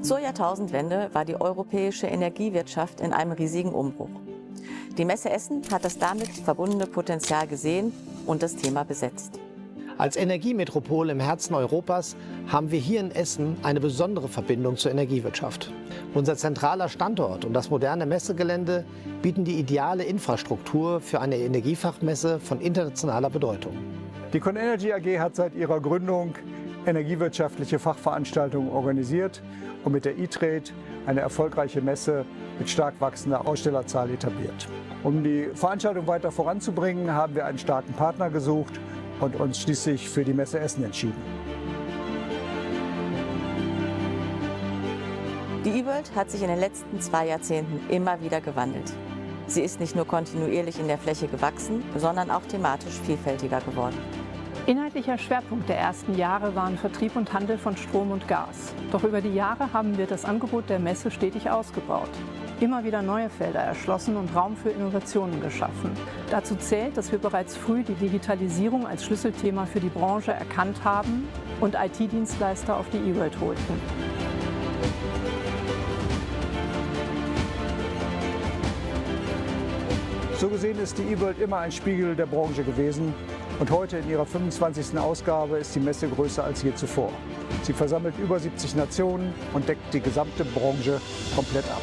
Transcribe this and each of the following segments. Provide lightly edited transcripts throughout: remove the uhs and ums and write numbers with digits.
Zur Jahrtausendwende war die europäische Energiewirtschaft in einem riesigen Umbruch. Die Messe Essen hat das damit verbundene Potenzial gesehen und das Thema besetzt. Als Energiemetropole im Herzen Europas haben wir hier in Essen eine besondere Verbindung zur Energiewirtschaft. Unser zentraler Standort und das moderne Messegelände bieten die ideale Infrastruktur für eine Energiefachmesse von internationaler Bedeutung. Die Conenergy AG hat seit ihrer Gründung energiewirtschaftliche Fachveranstaltungen organisiert und mit der E-Trade eine erfolgreiche Messe mit stark wachsender Ausstellerzahl etabliert. Um die Veranstaltung weiter voranzubringen, haben wir einen starken Partner gesucht und uns schließlich für die Messe Essen entschieden. Die E-World hat sich in den letzten 2 Jahrzehnten immer wieder gewandelt. Sie ist nicht nur kontinuierlich in der Fläche gewachsen, sondern auch thematisch vielfältiger geworden. Inhaltlicher Schwerpunkt der ersten Jahre waren Vertrieb und Handel von Strom und Gas. Doch über die Jahre haben wir das Angebot der Messe stetig ausgebaut. Immer wieder neue Felder erschlossen und Raum für Innovationen geschaffen. Dazu zählt, dass wir bereits früh die Digitalisierung als Schlüsselthema für die Branche erkannt haben und IT-Dienstleister auf die E-World holten. So gesehen ist die E-World immer ein Spiegel der Branche gewesen. Und heute in ihrer 25. Ausgabe ist die Messe größer als je zuvor. Sie versammelt über 70 Nationen und deckt die gesamte Branche komplett ab.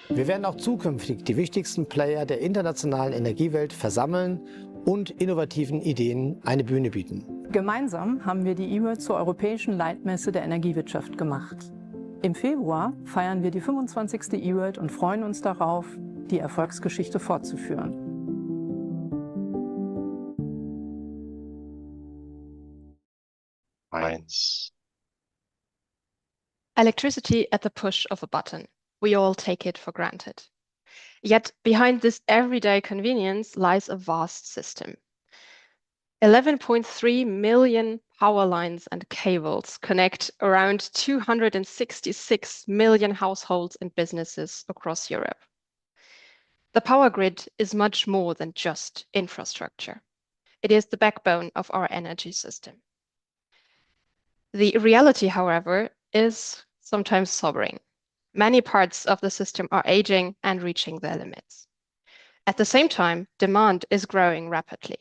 Wir werden auch zukünftig die wichtigsten Player der internationalen Energiewelt versammeln und innovativen Ideen eine Bühne bieten. Gemeinsam haben wir die E-World zur europäischen Leitmesse der Energiewirtschaft gemacht. Im Februar feiern wir die 25. E-World und freuen uns darauf, die Erfolgsgeschichte fortzuführen. Electricity at the push of a button. We all take it for granted. Yet behind this everyday convenience lies a vast system. 11.3 million power lines and cables connect around 266 million households and businesses across Europe. The power grid is much more than just infrastructure. It is the backbone of our energy system. The reality, however, is sometimes sobering. Many parts of the system are aging and reaching their limits. At the same time, demand is growing rapidly.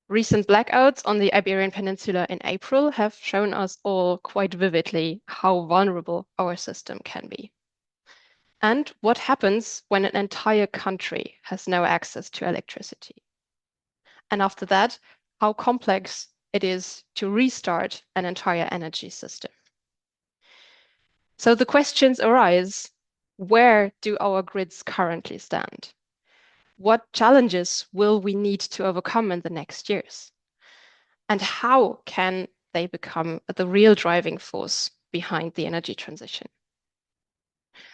Recent blackouts on the Iberian Peninsula in April have shown us all quite vividly how vulnerable our system can be. And what happens when an entire country has no access to electricity. And after that, how complex it is to restart an entire energy system. So the questions arise, where do our grids currently stand? What challenges will we need to overcome in the next years? And how can they become the real driving force behind the energy transition?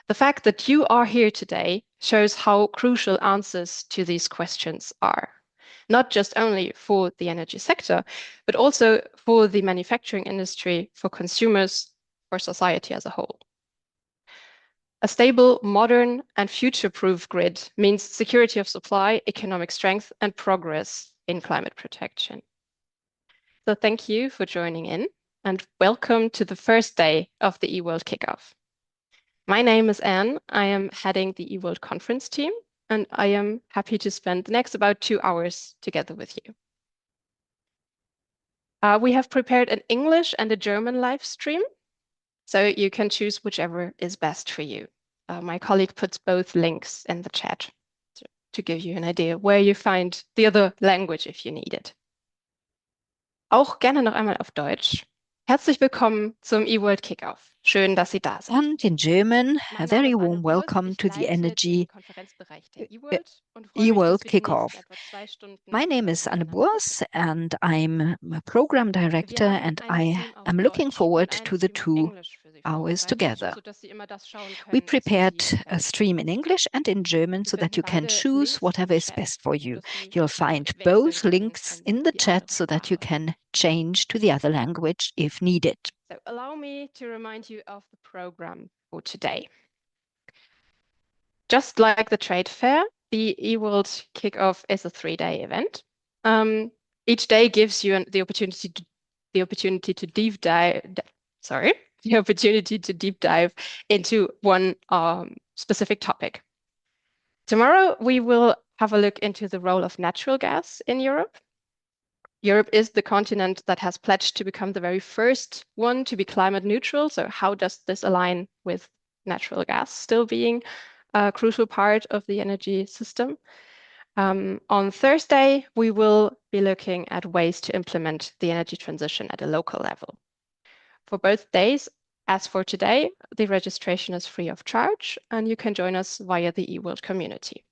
The fact that you are here today shows how crucial answers to these questions are, not just only for the energy sector, but also for the manufacturing industry, for consumers, for society as a whole. A stable, modern, and future-proof grid means security of supply, economic strength, and progress in climate protection. So thank you for joining in, and welcome to the first day of the eWorld kickoff. My name is Anne. I am heading the eWorld conference team, and I am happy to spend the next about 2 hours together with you. We have prepared an English and a German live stream, so you can choose whichever is best for you. My colleague puts both links in the chat to give you an idea where you find the other language if you need it. Auch gerne noch einmal auf Deutsch. Herzlich willkommen zum eWorld Kickoff. Schön, dass Sie da sind. And in German, a very warm welcome to the Energy eWorld Kickoff. My name is Anne Burs and I'm a program director, and I am looking forward to the 2 hours together. We prepared a stream in English and in German so that you can choose whatever is best for you. You'll find both links in the chat so that you can change to the other language if needed. So allow me to remind you of the program for today. Just like the trade fair, the eWorld Kickoff is a 3-day event. Each day gives you the opportunity to deep dive into one specific topic. Tomorrow we will have a look into the role of natural gas in Europe. Europe is the continent that has pledged to become the very first one to be climate neutral. So how does this align with natural gas still being a crucial part of the energy system? On Thursday, we will be looking at ways to implement the energy transition at a local level. For both days, as for today, the registration is free of charge, and you can join us via the eWorld community.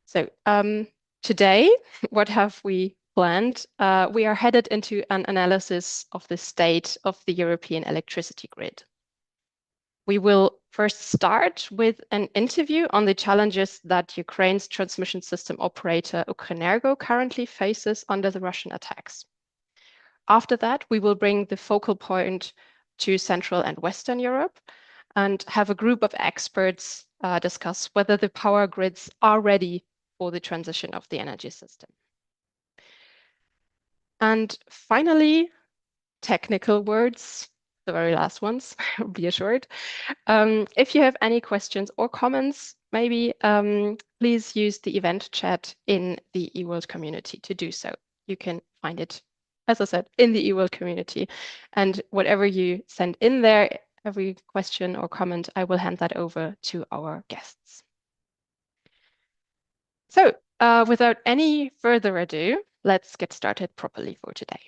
So today, what have we planned? We are headed into an analysis of the state of the European electricity grid. We will first start with an interview on the challenges that Ukraine's transmission system operator Ukrenergo currently faces under the Russian attacks. After that, we will bring the focal point to Central and Western Europe and have a group of experts discuss whether the power grids are ready for the transition of the energy system. And finally, technical words, the very last ones, be assured. If you have any questions or comments, maybe please use the event chat in the eWorld community to do so. You can find it, as I said, in the eWorld community. And whatever you send in there, every question or comment, I will hand that over to our guests. So without any further ado, let's get started properly for today.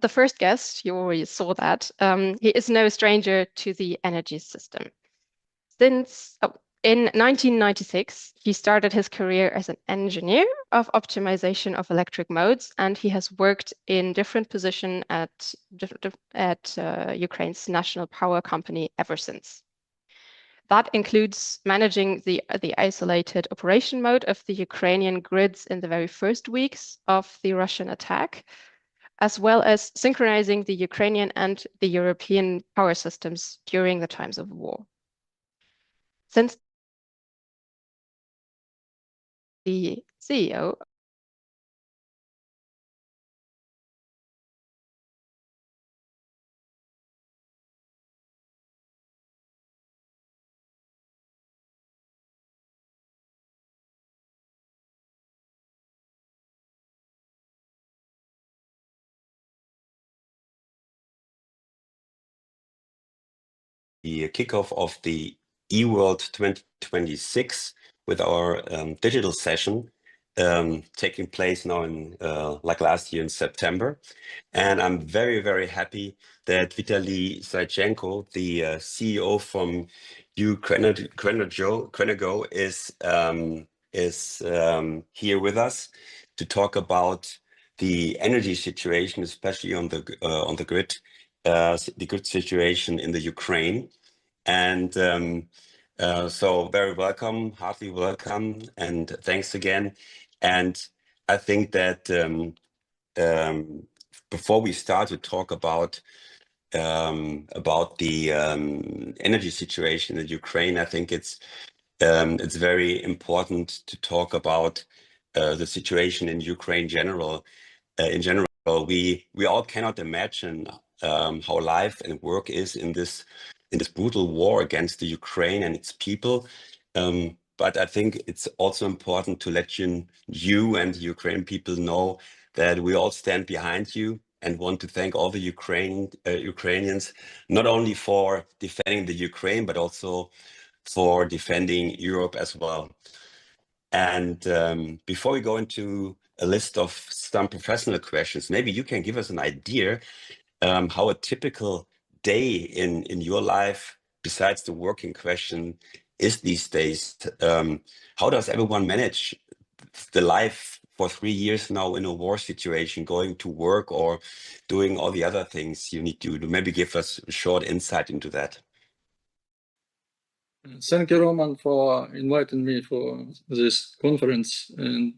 The first guest, you already saw that, he is no stranger to the energy system. In 1996, he started his career as an engineer of optimization of electric modes, and he has worked in different positions at Ukraine's national power company ever since. That includes managing the isolated operation mode of the Ukrainian grids in the very first weeks of the Russian attack, as well as synchronizing the Ukrainian and the European power systems during the times of war. Since the CEO the kickoff of the eWorld 2026 with our digital session taking place now in like last year in September. And I'm very, very happy that Vitalii Zaychenko, the CEO from Ukrenergo, is here with us to talk about the energy situation, especially on the grid situation in the Ukraine. And so very welcome, heartily welcome, and thanks again. And I think that before we start to talk about the energy situation in Ukraine, I think it's very important to talk about the situation in Ukraine in general. We all cannot imagine how life and work is in this brutal war against the Ukraine and its people. But I think it's also important to let you and the Ukrainian people know that we all stand behind you and want to thank all the Ukrainians, not only for defending the Ukraine, but also for defending Europe as well. And before we go into a list of some professional questions, maybe you can give us an idea how a typical day in your life, besides the working question, is these days. How does everyone manage the life for 3 years now in a war situation, going to work or doing all the other things you need to do? Maybe give us a short insight into that. Thank you, Roman, for inviting me for this conference. And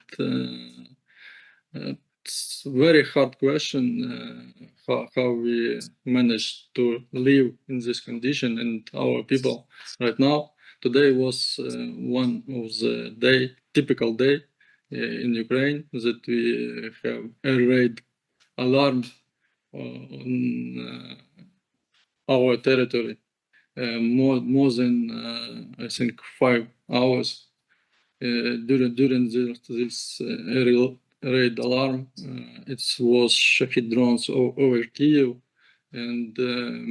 it's a very hard question, how we manage to live in this condition and our people right now. Today was one of the typical day in Ukraine that we have air raid alarm on our territory. More than I think 5 hours during this aerial raid alarm. It was Shahid drones over Kiev, and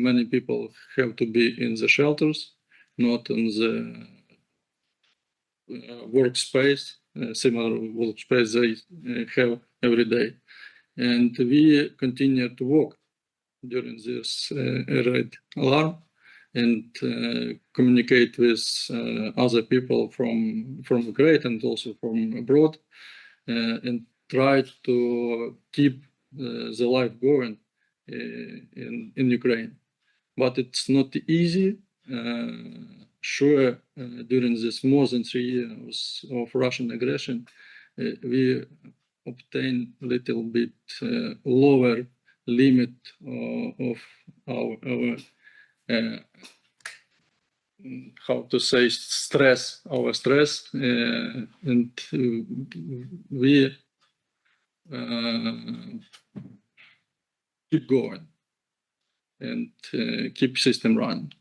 many people have to be in the shelters, not in the workspace, similar workspace they have every day. And we continue to work during this air raid alarm and communicate with other people from Ukraine and also from abroad, and try to keep the life going in Ukraine. But it's not easy. Sure, during this more than 3 years of Russian aggression, we obtained a little bit lower limit of our how to say stress, and we keep going and keep system running.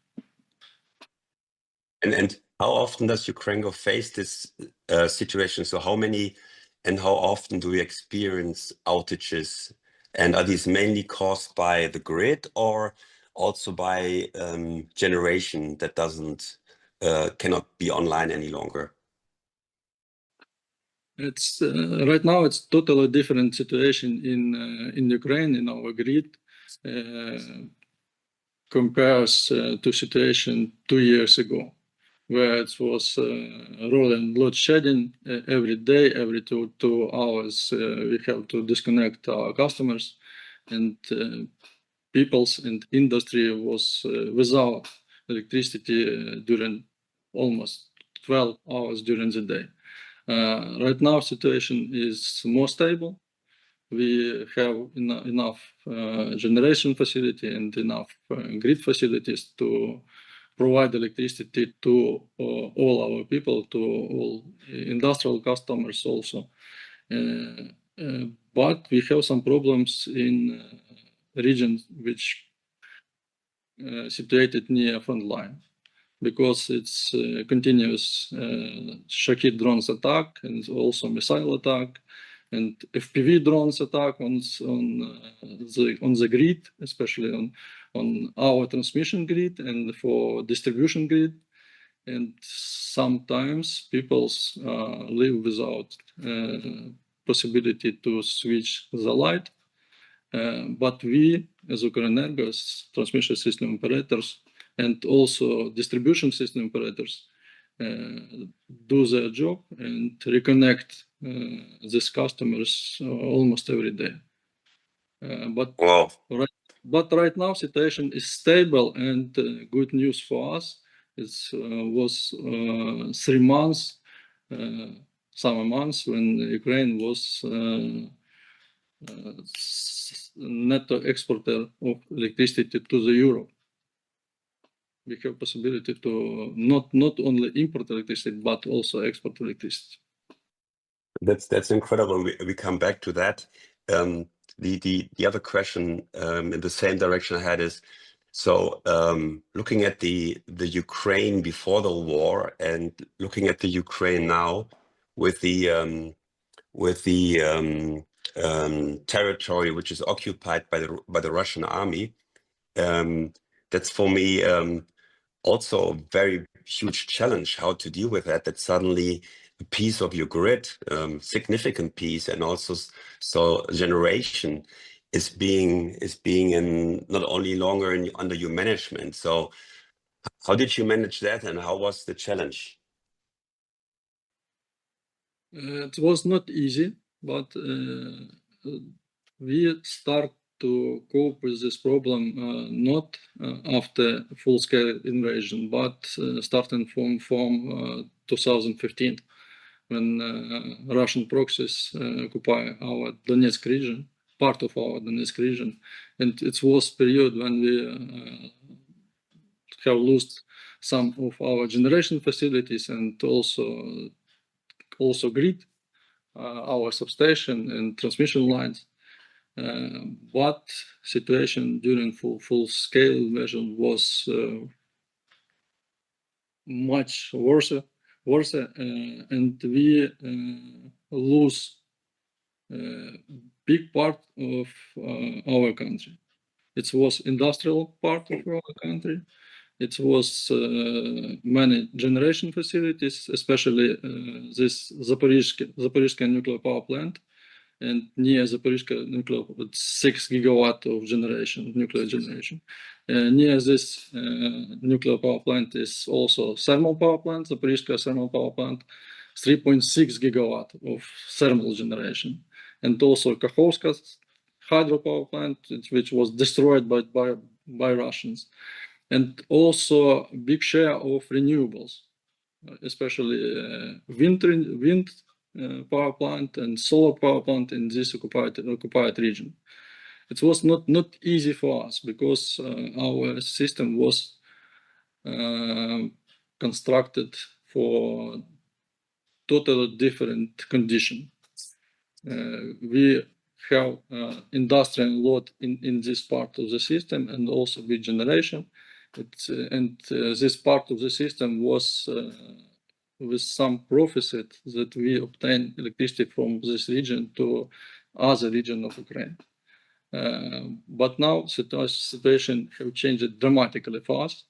And how often does Ukrenergo face this situation? So how many and how often do we experience outages? And are these mainly caused by the grid or also by generation that cannot be online any longer? It's right now it's totally different situation in Ukraine in our grid compares to situation 2 years ago, where it was rolling load shedding every day, every two hours. We have to disconnect our customers, and peoples and industry was without electricity during almost 12 hours during the day. Right now, situation is more stable. We have enough generation facility and enough grid facilities to provide electricity to all our people, to all industrial customers also. But we have some problems in regions which situated near front line, because it's continuous Shahid drones attack and also missile attack and FPV drones attack on the grid, especially on our transmission grid and for distribution grid. And sometimes people live without possibility to switch the light. But we, as Ukrenergo, as transmission system operators, and also distribution system operators, do their job and reconnect these customers almost every day. But right now, situation is stable, and good news for us. It was 3 months, summer months, when Ukraine was netto exporter of electricity to the Europe. We have possibility to not only import electricity but also export electricity. That's incredible. We come back to that. The other question in the same direction I had is, so looking at the Ukraine before the war and looking at the Ukraine now with the territory which is occupied by the Russian army, that's for me also a very huge challenge how to deal with that. That suddenly a piece of your grid, significant piece, and also so generation is being in not only longer under your management. So how did you manage that, and how was the challenge? It was not easy. but we start to cope with this problem not after full-scale invasion, but starting from 2015, when Russian proxies occupy our Donetsk region, part of our Donetsk region, and it was period when we have lost some of our generation facilities and also grid, our substation and transmission lines. But situation during full-scale invasion was much worse, and we lose big part of our country. It was industrial part of our country. It was many generation facilities, especially this Zaporizhzhia nuclear power plant, and near Zaporizhzhia nuclear, 6 gigawatt of generation, nuclear generation. Near this nuclear power plant is also thermal power plant, Zaporizhzhia thermal power plant, 3.6 gigawatt of thermal generation, and also Kakhovska hydropower plant, which was destroyed by Russians, and also a big share of renewables, especially wind power plant and solar power plant in this occupied region. It was not easy for us because our system was constructed for totally different condition. We have industrial load in this part of the system and also with generation. This part of the system was with some profit that we obtain electricity from this region to other region of Ukraine. But now situation have changed dramatically fast,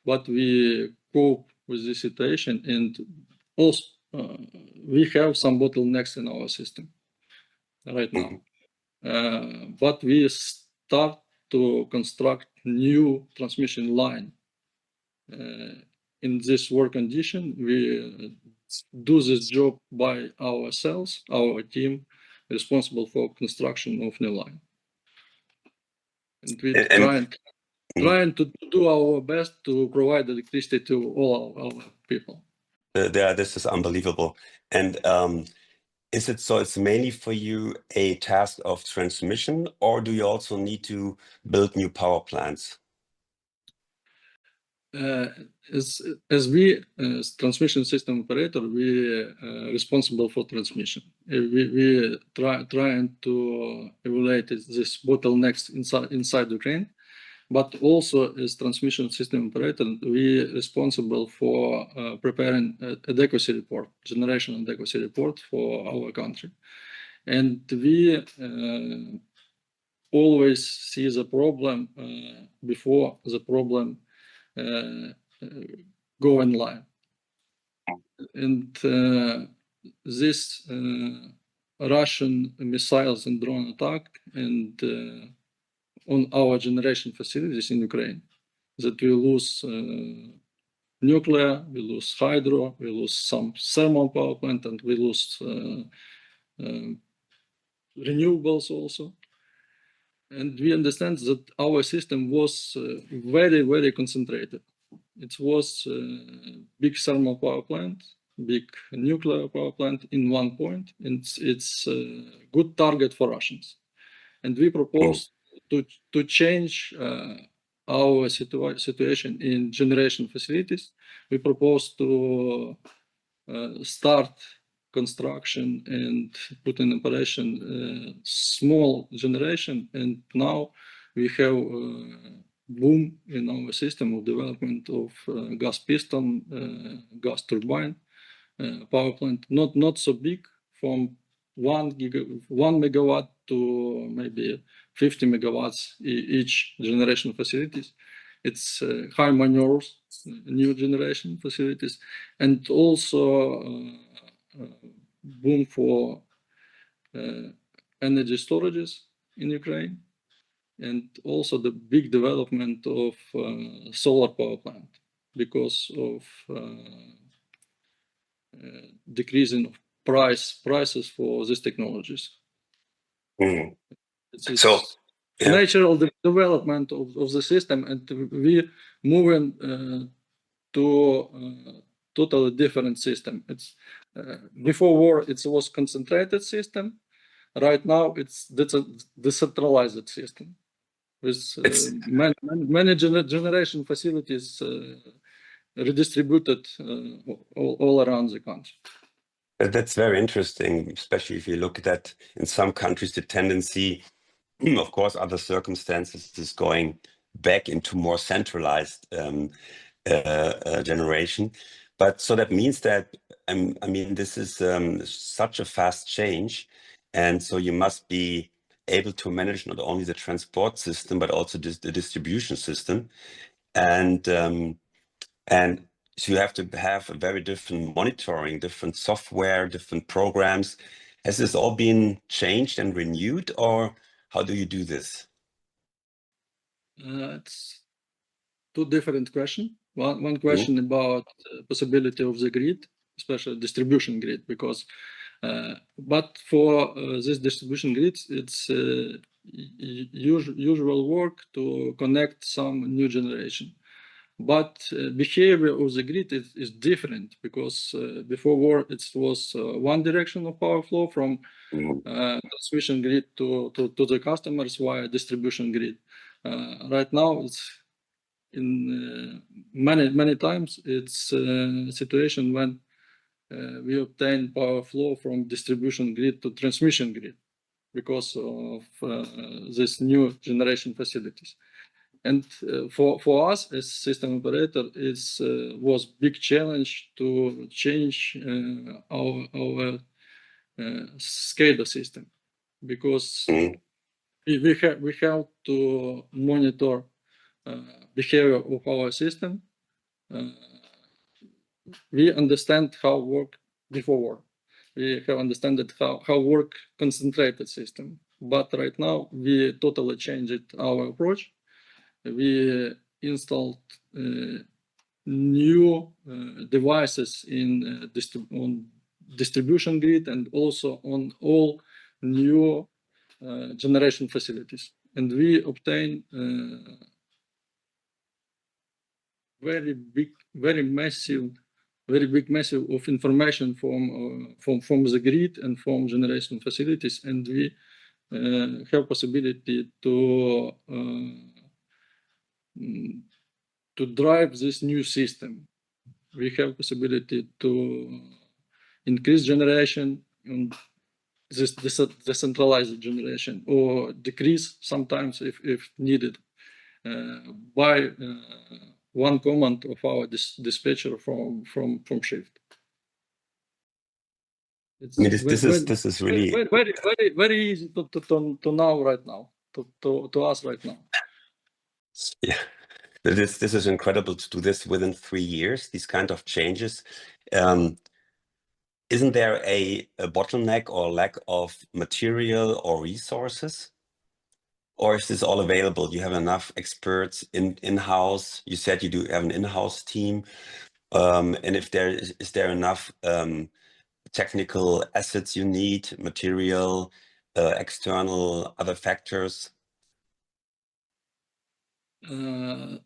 but we cope with this situation, and also we have some bottlenecks in our system right now. But we start to construct new transmission line. In this work condition, we do this job by ourselves, our team responsible for construction of new line. And we trying to do our best to provide electricity to all our people. This is unbelievable. And is it so it's mainly for you a task of transmission, or do you also need to build new power plants? As we, as transmission system operator, we responsible for transmission. We trying to evaluate this bottlenecks inside Ukraine, but also as transmission system operator, we responsible for preparing adequacy report, generation adequacy report for our country, and we always see the problem before the problem go in line. And this Russian missiles and drone attack and on our generation facilities in Ukraine, that we lose nuclear, we lose hydro, we lose some thermal power plant, and we lose renewables also. And we understand that our system was very, very concentrated. It was big thermal power plant, big nuclear power plant in one point, and it's a good target for Russians. And we propose to change our situation in generation facilities. We propose to start construction and put in operation small generation, and now we have boom in our system of development of gas piston, gas turbine power plant, not so big, from 1 megawatt to maybe 50 megawatts each generation facilities. It's high manures, new generation facilities, and also boom for energy storages in Ukraine, and also the big development of solar power plant because of decreasing of prices for these technologies. Mm. It's So, yeah. natural development of the system, and we moving to totally different system. It's before war it was concentrated system. Right now it's decentralized system with many generation facilities redistributed all around the country. That's very interesting, especially if you look at that in some countries, the tendency, of course, other circumstances is going back into more centralized generation. But so that means that, I mean, this is such a fast change. And so you must be able to manage not only the transport system, but also the distribution system. And so you have to have a very different monitoring, different software, different programs. Has this all been changed and renewed, or how do you do this? It's two different questions. One question about possibility of the grid, especially distribution grid, because but for this distribution grid, it's usual work to connect some new generation. But behavior of the grid is different, because before war it was one direction of power flow from transmission grid to the customers via distribution grid. Right now it's in many times it's a situation when we obtain power flow from distribution grid to transmission grid because of this new generation facilities. And for us as system operator, it was big challenge to change our SCADA system, because we have to monitor behavior of our system. We understand how work before war. We have understood how work concentrated system. But right now we totally changed our approach. We installed new devices in on distribution grid and also on all new generation facilities, and we obtain very big massive of information from the grid and from generation facilities, and we have possibility to drive this new system. We have possibility to increase generation and this decentralized generation, or decrease sometimes if needed by one command of our dispatcher from shift. I mean, this is really very easy to know right now, to us right now. Yeah. This is incredible to do this within 3 years, these kind of changes. Isn't there a bottleneck or lack of material or resources? Or is this all available? You have enough experts in-house? You said you do have an in-house team. And if there is there enough technical assets you need, material, external, other factors?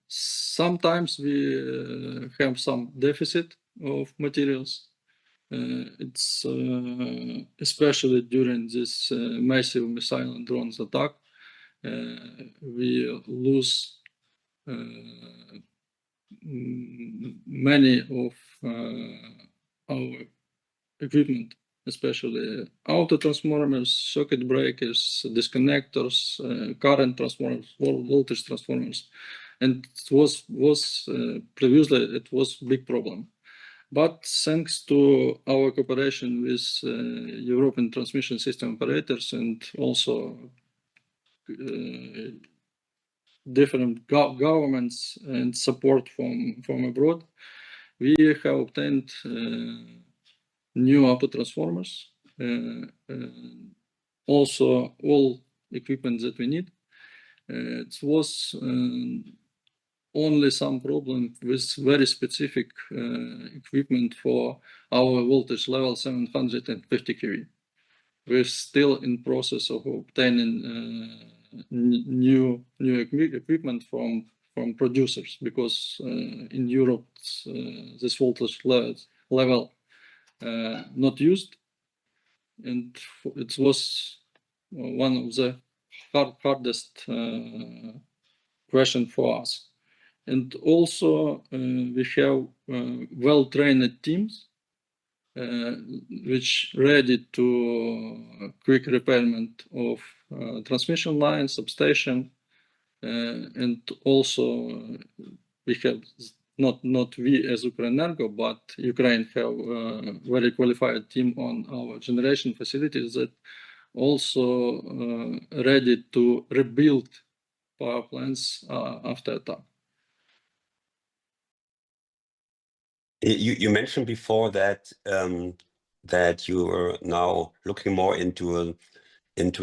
Sometimes we have some deficit of materials. It's especially during this massive missile and drones attack, we lose many of our equipment, especially auto transformers, circuit breakers, disconnectors, current transformers, voltage transformers, and it was previously it was a big problem. But thanks to our cooperation with European transmission system operators and also different governments and support from abroad, we have obtained new auto transformers, also all equipment that we need. It was only some problem with very specific equipment for our voltage level 750 kV. We're still in process of obtaining new equipment from producers, because in Europe this voltage level not used, and it was one of the hardest question for us. And also we have well-trained teams which ready to quick repairment of transmission lines, substation, and also we have not we as Ukrenergo, but Ukraine have a very qualified team on our generation facilities that also ready to rebuild power plants after attack. You mentioned before that that you are now looking more into a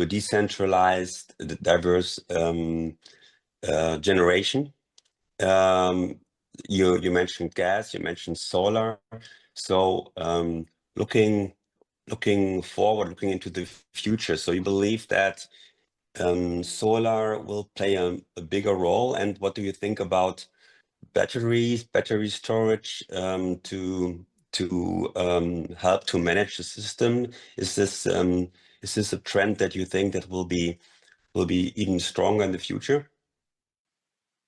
decentralized, diverse generation. You mentioned gas, you mentioned solar. So looking forward, looking into the future. So you believe that solar will play a bigger role, and what do you think about batteries, battery storage to help to manage the system? Is this a trend that you think that will be even stronger in the future?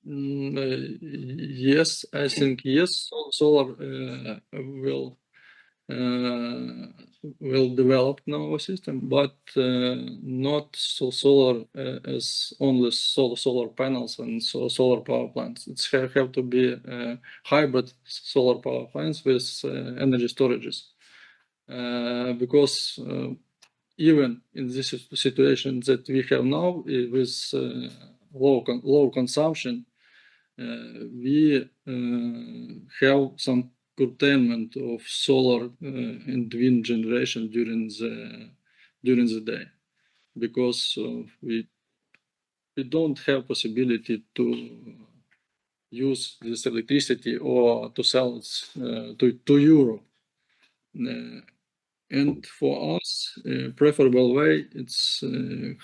Yes, I think yes. Solar will develop in our system, but not so solar as only solar panels and solar power plants. It have to be hybrid solar power plants with energy storages, because even in this situation that we have now with low consumption, we have some curtailment of solar and wind generation during the day, because we don't have possibility to use this electricity or to sell it to Europe. And for us, preferable way it's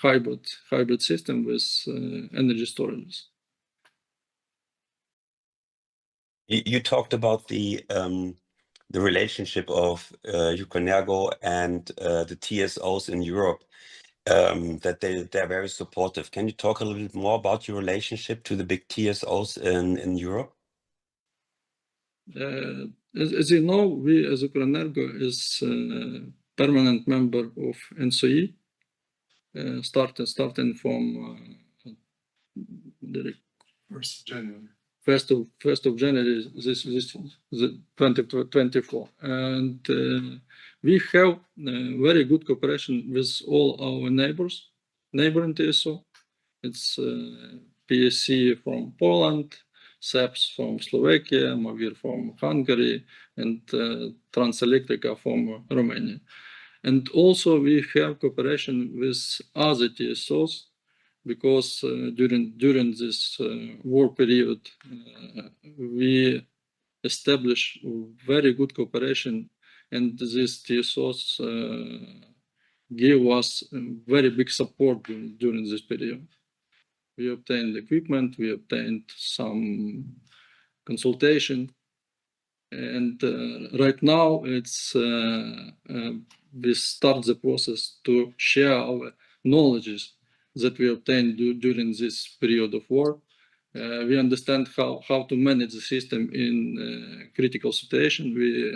hybrid system with energy storages. You talked about the relationship of Ukrenergo and the TSOs in Europe, that they're very supportive. Can you talk a little bit more about your relationship to the big TSOs in Europe? As you know, we as Ukrenergo is a permanent member of NSOE, starting from the 1st of January. 1st of January this 2024, and we have very good cooperation with all our neighboring TSO. It's PSC from Poland, SEPS from Slovakia, Movir from Hungary, and Transelectrica from Romania. And also we have cooperation with other TSOs, because during this war period we established very good cooperation, and these TSOs give us very big support during this period. We obtained equipment, we obtained some consultation, and right now it's we start the process to share our knowledges that we obtained during this period of war. We understand how to manage the system in critical situation. We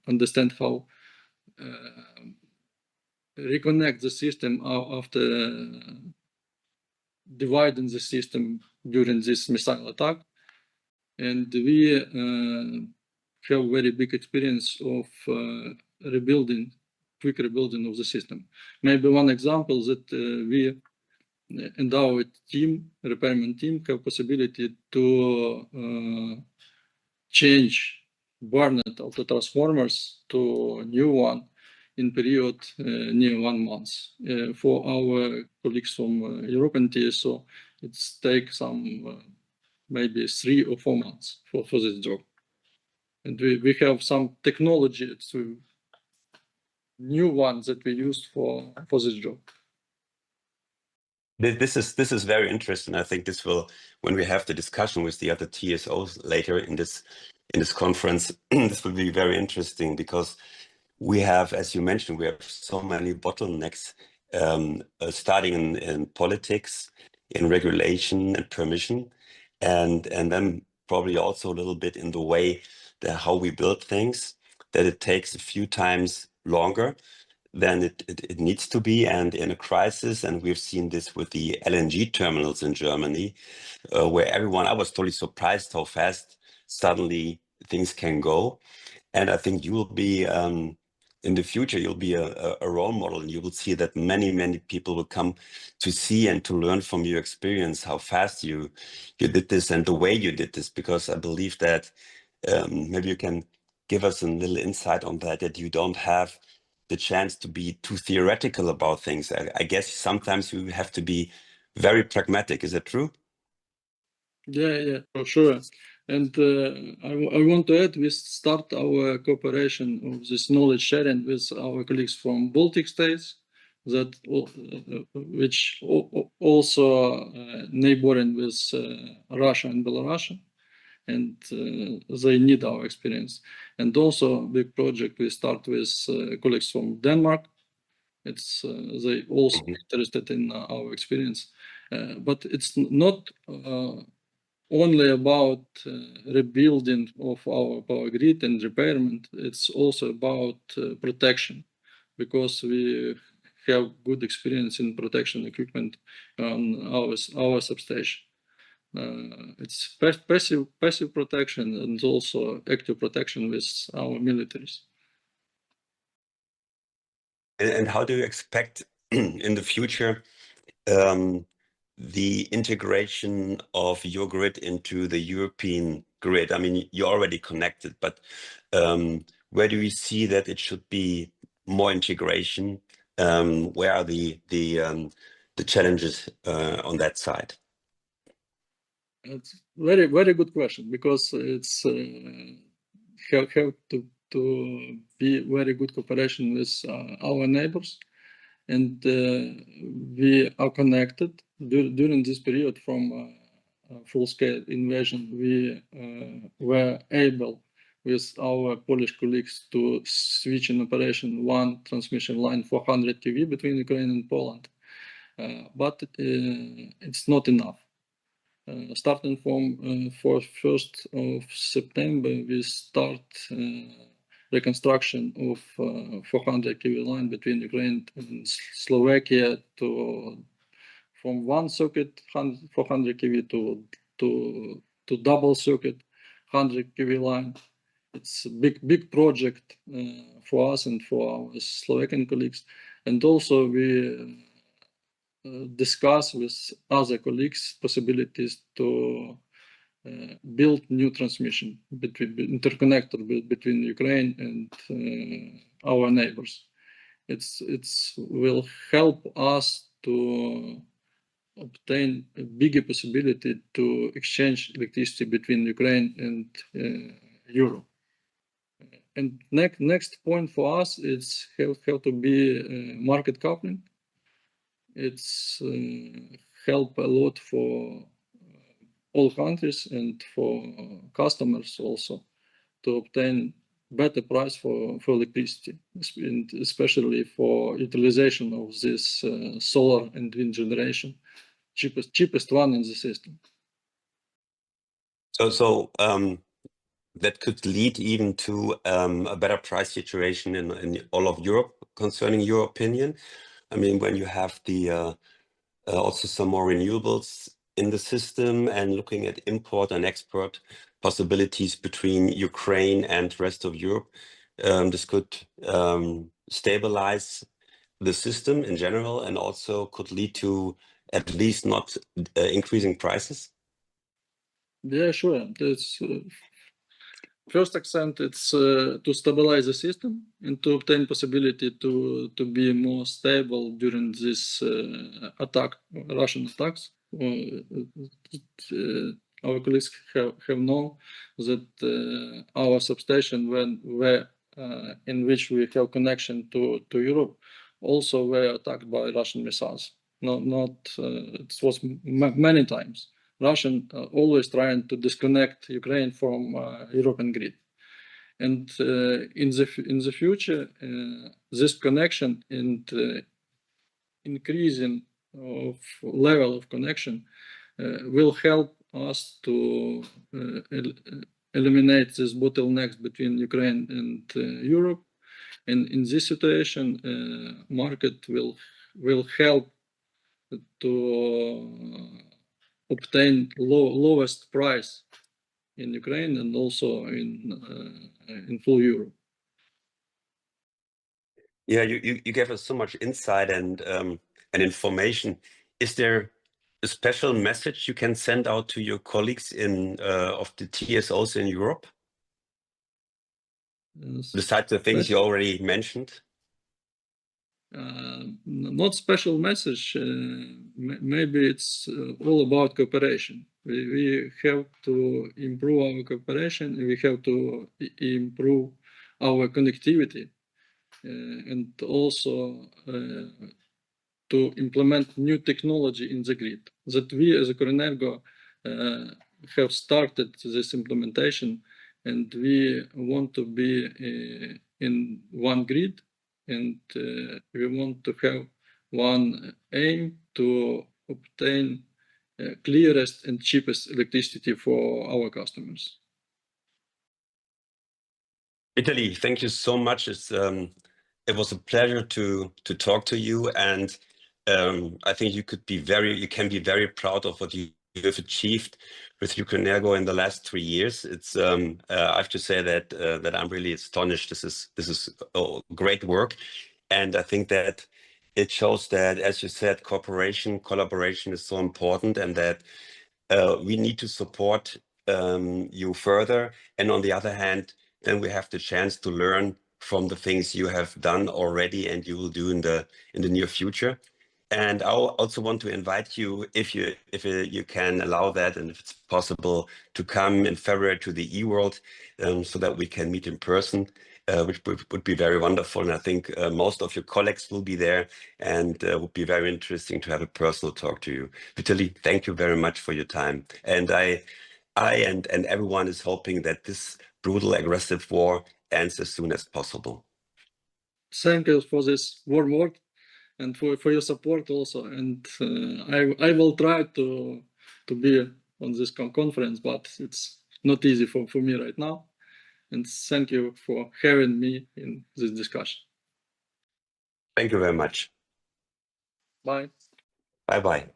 understand how reconnect the system after dividing the system during this missile attack. And we have very big experience of quick rebuilding of the system. Maybe one example that we and our team, repairman team, have possibility to change burned auto transformers to new one in period near 1 month. For our colleagues from European TSO, it's take some maybe 3 or 4 months for this job. And we have some technology, new ones that we used for this job. This is very interesting. I think this will, when we have the discussion with the other TSOs later in this conference, this will be very interesting because we have, as you mentioned, we have so many bottlenecks, starting in politics, in regulation and permission, and then probably also a little bit in the way that how we build things, that it takes a few times longer than it needs to be, and in a crisis, and we've seen this with the LNG terminals in Germany, where I was totally surprised how fast suddenly things can go. And I think you will be, in the future, you'll be a role model, and you will see that many people will come to see and to learn from your experience how fast you did this and the way you did this, because I believe that maybe you can give us a little insight on that you don't have the chance to be too theoretical about things. I guess sometimes you have to be very pragmatic. Is that true? Yeah, for sure. And I want to add, we start our cooperation of this knowledge sharing with our colleagues from Baltic states, that which also neighboring with Russia and Belarus, and they need our experience. And also big project we start with colleagues from Denmark. It's they also interested in our experience, but it's not only about rebuilding of our power grid and repairment. It's also about protection, because we have good experience in protection equipment on our substation. It's passive protection and also active protection with our militaries. And how do you expect in the future the integration of your grid into the European grid? I mean, you're already connected, but where do you see that it should be more integration? Where are the challenges on that side? It's very good question, because it's have to be very good cooperation with our neighbors, and we are connected during this period from full-scale invasion. We were able with our Polish colleagues to switch in operation one transmission line for 100 kV between Ukraine and Poland, but it's not enough. Starting from 1st of September, we start reconstruction of 400 kV line between Ukraine and Slovakia from one circuit 400 kV to double circuit 100 kV line. It's a big project for us and for our Slovakian colleagues, and also we discuss with other colleagues possibilities to build new transmission interconnector between Ukraine and our neighbors. It's will help us to obtain a bigger possibility to exchange electricity between Ukraine and Europe. And next point for us is have to be market coupling. It's help a lot for all countries and for customers also to obtain better price for electricity, especially for utilization of this solar and wind generation, cheapest one in the system. So that could lead even to a better price situation in all of Europe, concerning your opinion. I mean, when you have the also some more renewables in the system and looking at import and export possibilities between Ukraine and rest of Europe, this could stabilize the system in general and also could lead to at least not increasing prices. Yeah, sure. That's first accent. It's to stabilize the system and to obtain possibility to be more stable during this Russian attacks. Our our colleagues have known that our substation, in which we have connection to Europe, also were attacked by Russian missiles. It was many times. Russian always trying to disconnect Ukraine from European grid. And in the future, this connection and increasing of level of connection will help us to eliminate these bottlenecks between Ukraine and Europe. And in this situation, market will help to obtain lowest price in Ukraine and also in full Europe. Yeah, you gave us so much insight and information. Is there a special message you can send out to your colleagues of the TSOs in Europe? Besides the things you already mentioned? Not special message. Maybe it's all about cooperation. We have to improve our cooperation. We have to improve our connectivity, and also to implement new technology in the grid. That we as Ukrenergo have started this implementation, and we want to be in one grid, and we want to have one aim to obtain clearest and cheapest electricity for our customers. Vitalii, thank you so much. It was a pleasure to talk to you, and I think you can be very proud of what you have achieved with Ukrenergo in the last 3 years. It's I have to say that I'm really astonished. This is great work, and I think that it shows that, as you said, collaboration is so important, and that we need to support you further. And on the other hand, then we have the chance to learn from the things you have done already and you will do in the near future. And I also want to invite you, if you can allow that, and if it's possible, to come in February to the eWorld, so that we can meet in person, which would be very wonderful. And I think most of your colleagues will be there, and would be very interesting to have a personal talk to you. Vitalii, thank you very much for your time. And I and everyone is hoping that this brutal, aggressive war ends as soon as possible. Thank you for this warm word and for your support also. And I will try to be on this conference, but it's not easy for me right now. And thank you for having me in this discussion. Thank you very much. Bye. Bye-bye.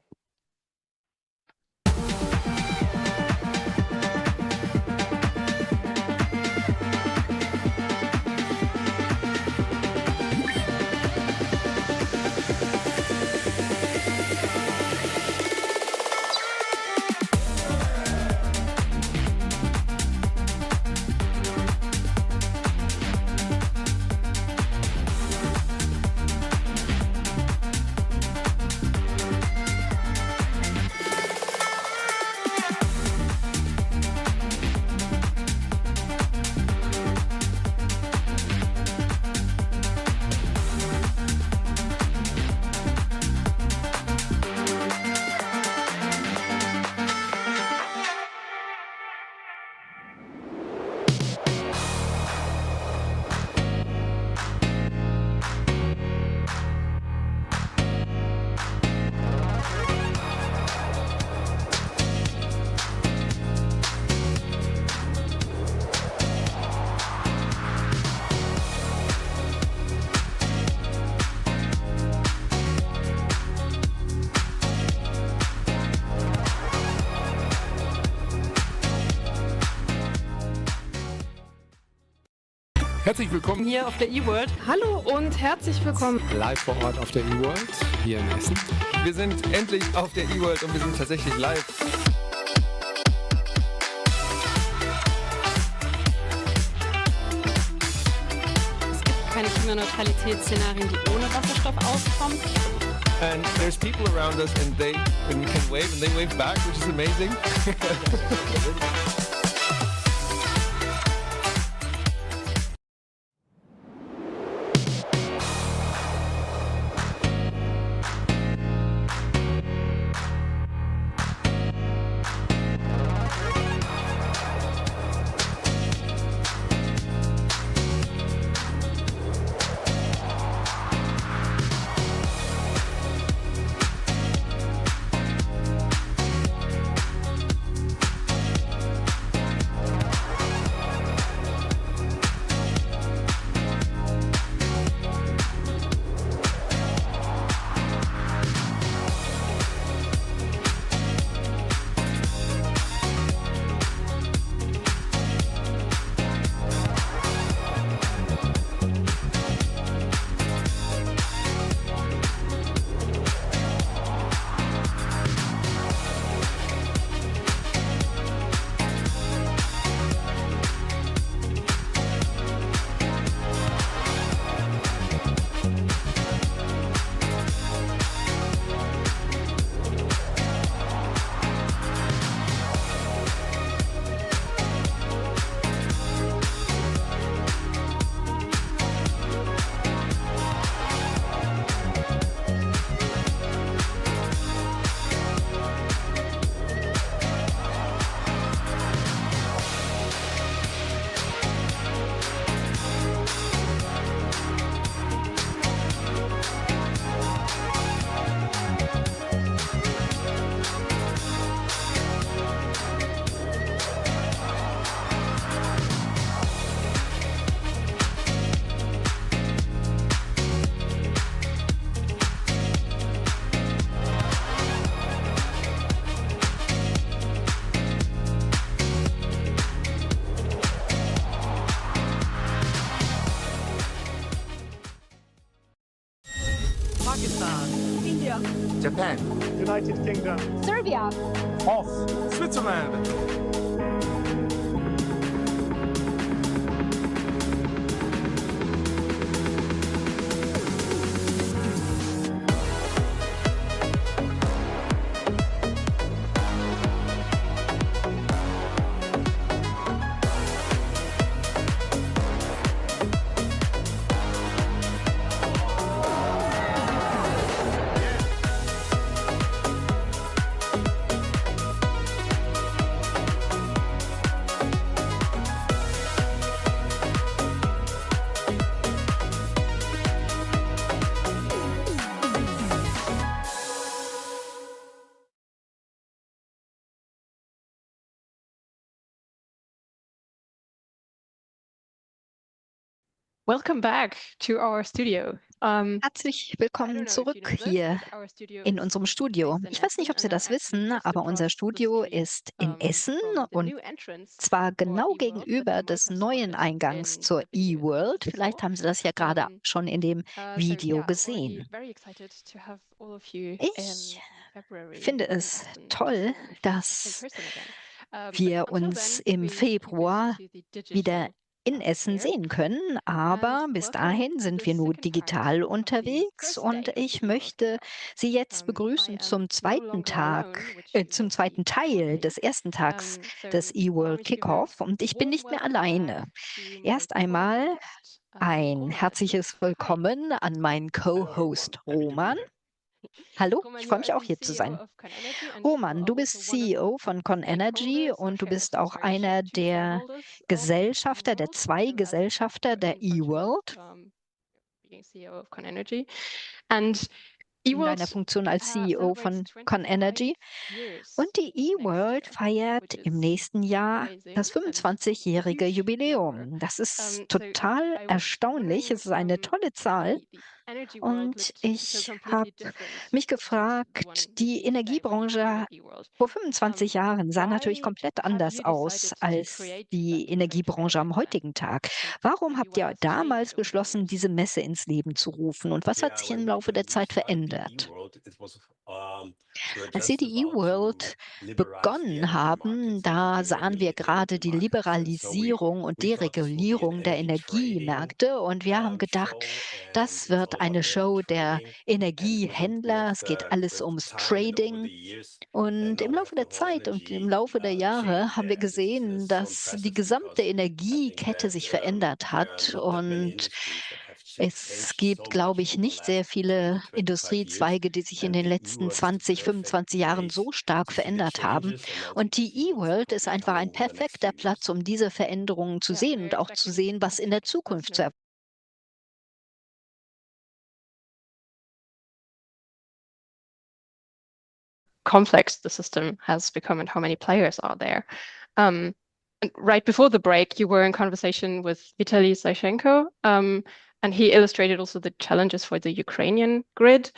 Herzlich willkommen hier auf der eWorld. Hallo und herzlich willkommen. Live vor Ort auf der eWorld hier in Essen. Wir sind endlich auf der eWorld und wir sind tatsächlich live. Es gibt keine Klimaneutralitätsszenarien, die ohne Wasserstoff auskommen. And there's people around us, and we can wave, and they wave back, which is amazing. Japan, United Kingdom, Serbia, Switzerland, Welcome back to our studio. Herzlich willkommen zurück hier in unserem Studio. Ich weiß nicht, ob Sie das wissen, aber unser Studio ist in Essen und zwar genau gegenüber des neuen Eingangs zur eWorld. Vielleicht haben Sie das ja gerade schon in dem Video gesehen. Ich finde es toll, dass wir uns im Februar wieder in Essen sehen können, aber bis dahin sind wir nur digital unterwegs und ich möchte Sie jetzt begrüßen zum zweiten Teil des ersten Tags des eWorld Kickoff und ich bin nicht mehr alleine. Erst einmal ein herzliches Willkommen an meinen Co-Host Roman. Hallo, ich freue mich auch hier zu sein. Roman, du bist CEO von Convergence und du bist auch einer der Gesellschafter, der zwei Gesellschafter der eWorld. In deiner Funktion als CEO von Convergence. Und die eWorld feiert im nächsten Jahr das 25-jährige Jubiläum. Das ist total erstaunlich. Es ist eine tolle Zahl. Und ich habe mich gefragt, die Energiebranche vor 25 Jahren sah natürlich komplett anders aus als die Energiebranche am heutigen Tag. Warum habt ihr damals beschlossen, diese Messe ins Leben zu rufen? Und was hat sich im Laufe der Zeit verändert? Als wir die E-World begonnen haben, da sahen wir gerade die Liberalisierung und Deregulierung der Energiemärkte und wir haben gedacht, das wird eine Show der Energiehändler. Es geht alles ums Trading. Und im Laufe der Zeit und im Laufe der Jahre haben wir gesehen, dass die gesamte Energiekette sich verändert hat und es gibt, glaube ich, nicht sehr viele Industriezweige, die sich in den letzten 20, 25 Jahren so stark verändert haben. Und die E-World ist einfach ein perfekter Platz, um diese Veränderungen zu sehen und auch zu sehen, was in der Zukunft zu erwarten. Complex the system has become and how many players are there. And right before the break, you were in conversation with Vitalii Zaychenko, and he illustrated also the challenges for the Ukrainian grid.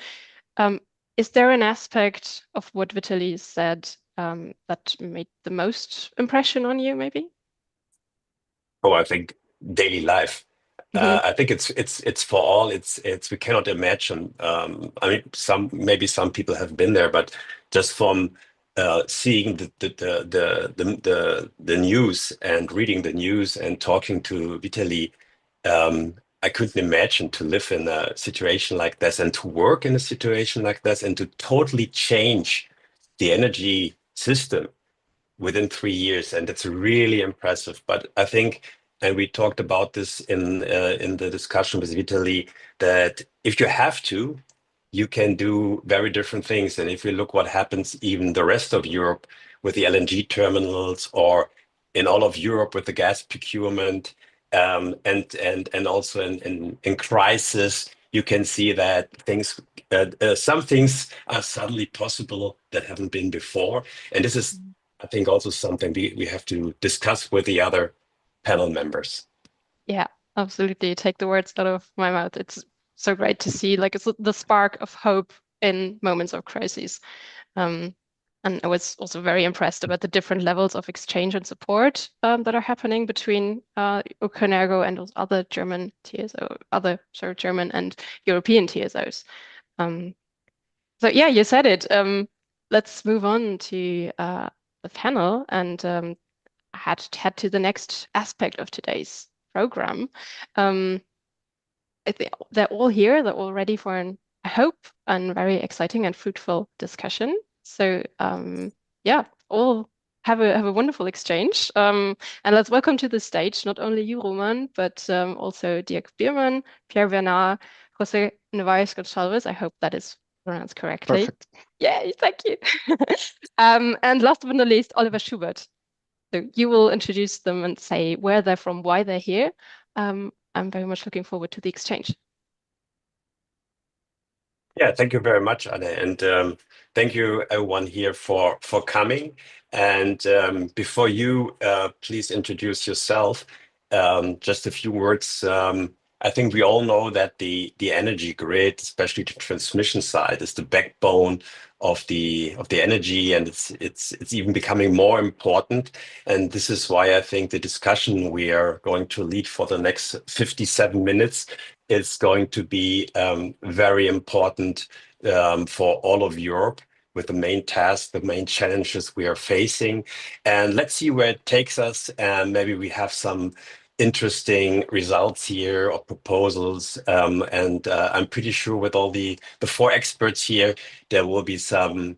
Is there an aspect of what Vitalii said that made the most impression on you, maybe? Oh, I think daily life. I think it's for all. It's we cannot imagine. I mean, maybe some people have been there, but just from seeing the news and reading the news and talking to Vitalii, I couldn't imagine to live in a situation like this and to work in a situation like this and to totally change the energy system within 3 years, and it's really impressive. But I think, and we talked about this in the discussion with Vitalii, that if you have to, you can do very different things. And if you look what happens even the rest of Europe with the LNG terminals, or in all of Europe with the gas procurement, and also in crisis, you can see that things, some things are suddenly possible that haven't been before. And this is, I think, also something we have to discuss with the other panel members. Yeah, absolutely. You take the words out of my mouth. It's so great to see like it's the spark of hope in moments of crises. And I was also very impressed about the different levels of exchange and support that are happening between Ukrenergo and other German TSO, German and European TSOs. So yeah, you said it. Let's move on to the panel and head to the next aspect of today's program. I think they're all here. They're all ready for I hope, a very exciting and fruitful discussion. So yeah, all have a wonderful exchange. And let's welcome to the stage not only you, Roman, but also Dirk Biermann, Pierre Bernard, José Nevares Gonçalves. I hope that is pronounced correctly. Perfect. Yay, thank you. And last but not least, Oliver Schubert. So you will introduce them and say where they're from, why they're here. I'm very much looking forward to the exchange. Yeah, thank you very much, Anne, and thank you everyone here for coming. And before you please introduce yourself, just a few words. I think we all know that the energy grid, especially the transmission side, is the backbone of the energy, and it's even becoming more important. And this is why I think the discussion we are going to lead for the next 57 minutes is going to be very important for all of Europe, with the main task, the main challenges we are facing. And let's see where it takes us. And maybe we have some interesting results here or proposals. And I'm pretty sure with all the 4 experts here, there will be some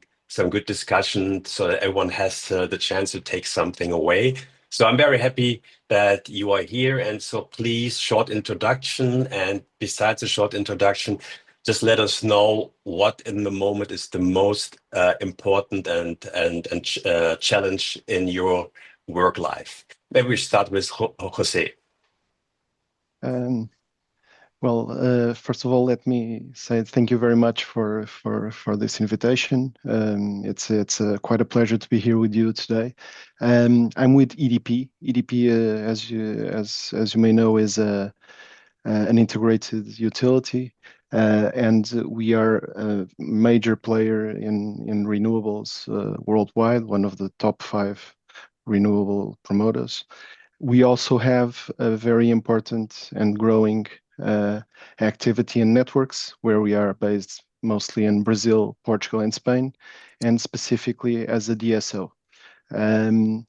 good discussion so that everyone has the chance to take something away. So I'm very happy that you are here. And so please, short introduction. And besides a short introduction, just let us know what in the moment is the most important and challenge in your work life. Maybe we start with José. Well, first of all, let me say thank you very much for this invitation. It's quite a pleasure to be here with you today. I'm with EDP. EDP, as you may know, is an integrated utility, and we are a major player in renewables worldwide, one of the top 5 renewable promoters. We also have a very important and growing activity in networks, where we are based mostly in Brazil, Portugal, and Spain, and specifically as a DSO. And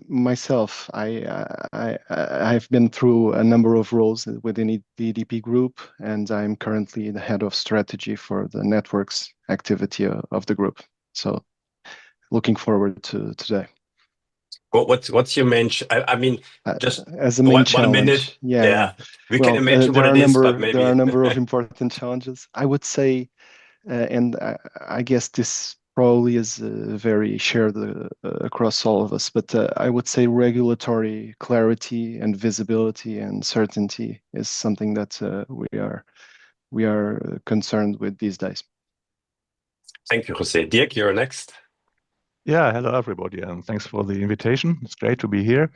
myself, I've been through a number of roles within the EDP group, and I'm currently the head of strategy for the networks activity of the group. So looking forward to today. What's your main? I mean, just as a main challenge. 1 minute. Yeah. We can imagine what it is, but maybe there are a number of important challenges. I would say, and I guess this probably is very shared across all of us, but I would say regulatory clarity and visibility and certainty is something that we are concerned with these days. Thank you, Jose. Dirk, you're next. Yeah, hello everybody, and thanks for the invitation. It's great to be here.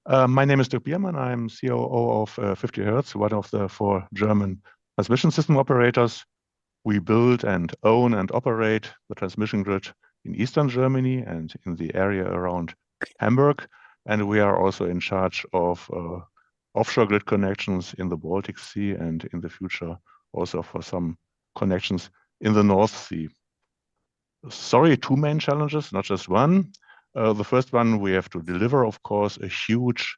My name is Dirk Biermann. I'm COO of 50 Hertz, one of the 4 German transmission system operators. We build and own and operate the transmission grid in Eastern Germany and in the area around Hamburg. And we are also in charge of offshore grid connections in the Baltic Sea and in the future also for some connections in the North Sea. Sorry, 2 main challenges, not just one. The first one, we have to deliver, of course, a huge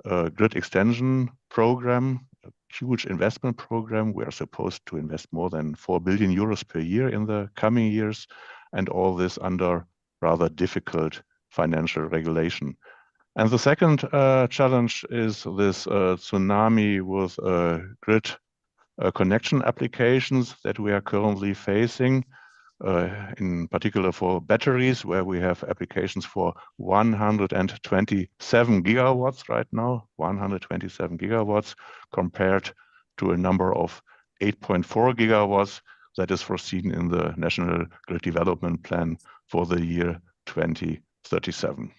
grid extension program, a huge investment program. We are supposed to invest more than 4 billion euros per year in the coming years, and all this under rather difficult financial regulation. And the second challenge is this tsunami with grid connection applications that we are currently facing. In particular for batteries, where we have applications for 127 gigawatts right now, 127 gigawatts compared to a number of 8.4 gigawatts that is foreseen in the National Grid Development Plan for the year 2037.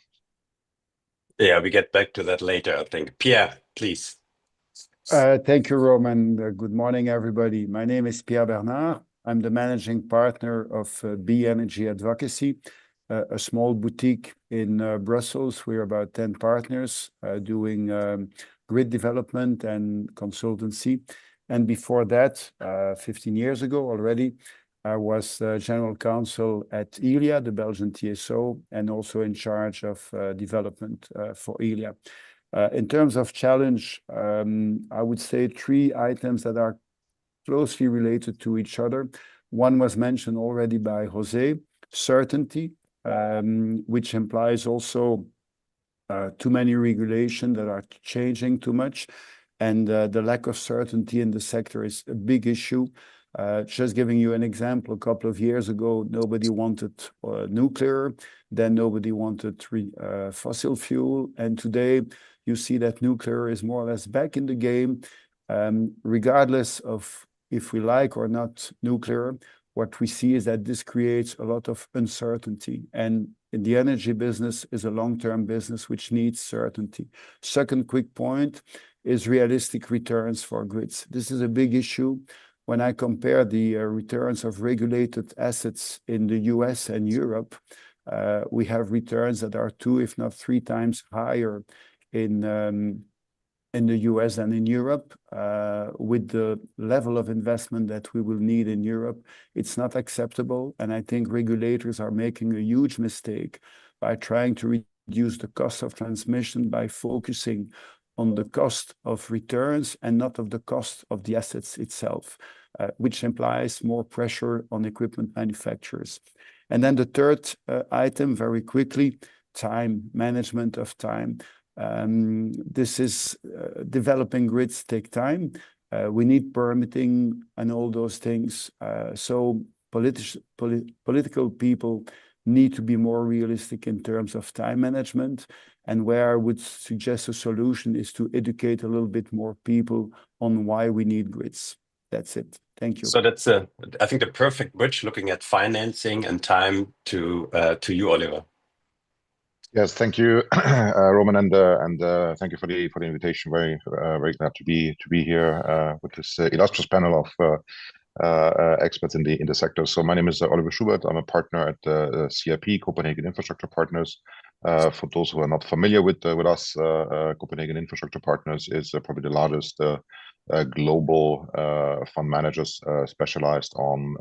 Yeah, we get back to that later, I think. Pierre, please. Thank you, Roman. Good morning, everybody. My name is Pierre Bernard. I'm the managing partner of B Energy Advocacy, a small boutique in Brussels. We're about 10 partners doing grid development and consultancy. And before that, 15 years ago already, I was general counsel at Elia, the Belgian TSO, and also in charge of development for Elia. In terms of challenge, I would say 3 items that are closely related to each other. One was mentioned already by Jose, certainty, which implies also too many regulations that are changing too much. And the lack of certainty in the sector is a big issue. Just giving you an example, a couple of years ago, nobody wanted nuclear, then nobody wanted fossil fuel. And today you see that nuclear is more or less back in the game. Regardless of if we like or not nuclear, what we see is that this creates a lot of uncertainty. And in the energy business is a long-term business which needs certainty. Second quick point is realistic returns for grids. This is a big issue. When I compare the returns of regulated assets in the US and Europe, we have returns that are 2, if not 3 times higher in the US than in Europe. With the level of investment that we will need in Europe, it's not acceptable. And I think regulators are making a huge mistake by trying to reduce the cost of transmission by focusing on the cost of returns and not of the cost of the assets itself, which implies more pressure on equipment manufacturers. And then the third item, very quickly, time, management of time. This is developing grids take time. We need permitting and all those things. So political people need to be more realistic in terms of time management. And where I would suggest a solution is to educate a little bit more people on why we need grids. That's it. Thank you. So that's, I think, the perfect bridge looking at financing and time to you, Oliver. Yes, thank you, Roman, and thank you for the invitation. Very glad to be here with this illustrious panel of experts in the sector. So my name is Oliver Schubert. I'm a partner at CIP, Copenhagen Infrastructure Partners. For those who are not familiar with us, Copenhagen Infrastructure Partners is probably the largest global fund managers specialized on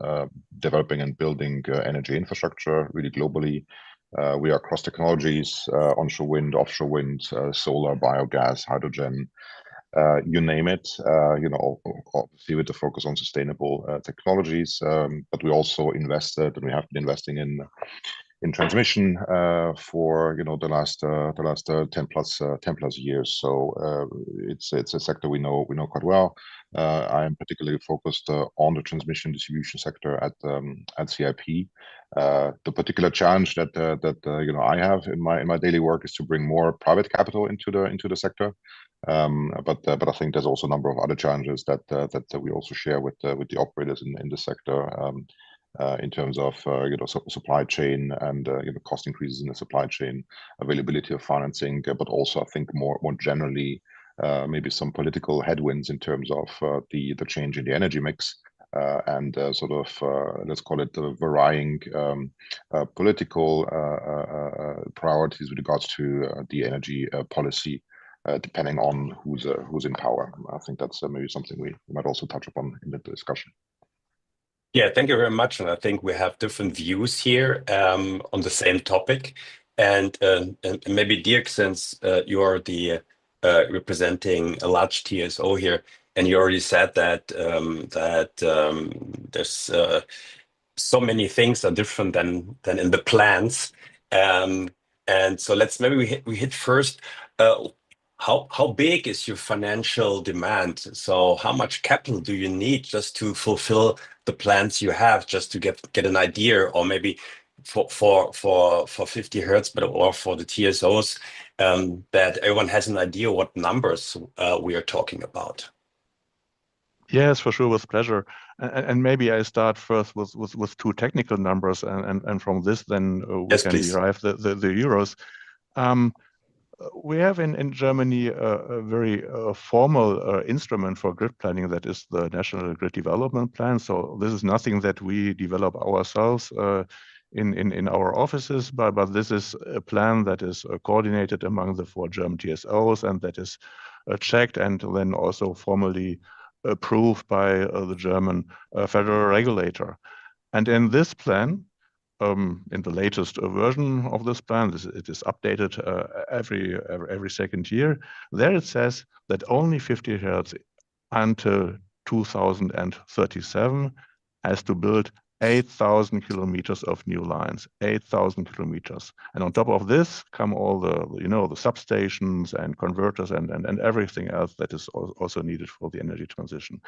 developing and building energy infrastructure really globally. We are across technologies, onshore wind, offshore wind, solar, biogas, hydrogen, you name it, obviously with the focus on sustainable technologies. But we also invested, and we have been investing in transmission for the last 10 plus years. So it's a sector we know quite well. I am particularly focused on the transmission distribution sector at CIP. The particular challenge that I have in my daily work is to bring more private capital into the sector. But I think there's also a number of other challenges that we also share with the operators in the sector. In terms of supply chain and cost increases in the supply chain, availability of financing, but also I think more generally maybe some political headwinds in terms of the change in the energy mix and sort of let's call it the varying political priorities with regards to the energy policy. Depending on who's in power. I think that's maybe something we might also touch upon in the discussion. Yeah, thank you very much. And I think we have different views here on the same topic. And maybe Dirk, since you are the representing a large TSO here, and you already said that there's so many things are different than in the plans. And so maybe we hit first. How big is your financial demand? So how much capital do you need just to fulfill the plans you have, just to get an idea, or maybe for 50 Hertz, but or for the TSOs, that everyone has an idea what numbers we are talking about? Yes, for sure, with pleasure. And maybe I start first with two technical numbers, and from this then we can derive the euros. We have in Germany a very formal instrument for grid planning, that is the National Grid Development Plan. So this is nothing that we develop ourselves in our offices, but this is a plan that is coordinated among the 4 German TSOs, and that is checked and then also formally approved by the German federal regulator. And in this plan, in the latest version of this plan, it is updated every second year. There it says that only 50 Hertz until 2037 has to build 8,000 kilometers of new lines, 8,000 kilometers. And on top of this come all the the substations and converters and everything else that is also needed for the energy transition.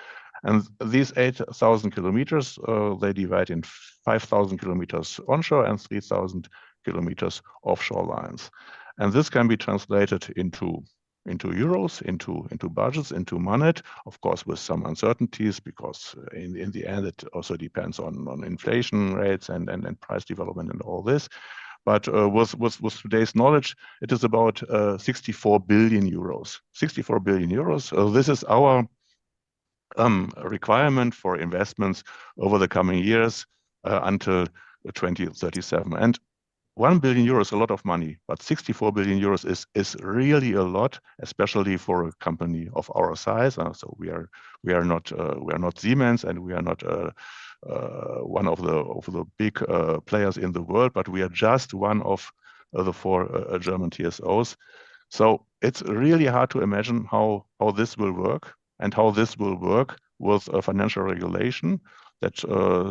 And these 8,000 kilometers, they divide in 5,000 kilometers onshore and 3,000 kilometers offshore lines. And this can be translated into euros, into budgets, into money, of course, with some uncertainties, because in the end, it also depends on inflation rates and price development and all this. But with today's knowledge, it is about 64 billion euros. 64 billion euros. This is our requirement for investments over the coming years until 2037. And 1 billion euros, a lot of money, but 64 billion euros is really a lot, especially for a company of our size. So we are not Siemens, and we are not one of the big players in the world, but we are just one of the 4 German TSOs. So it's really hard to imagine how this will work, and how this will work with a financial regulation that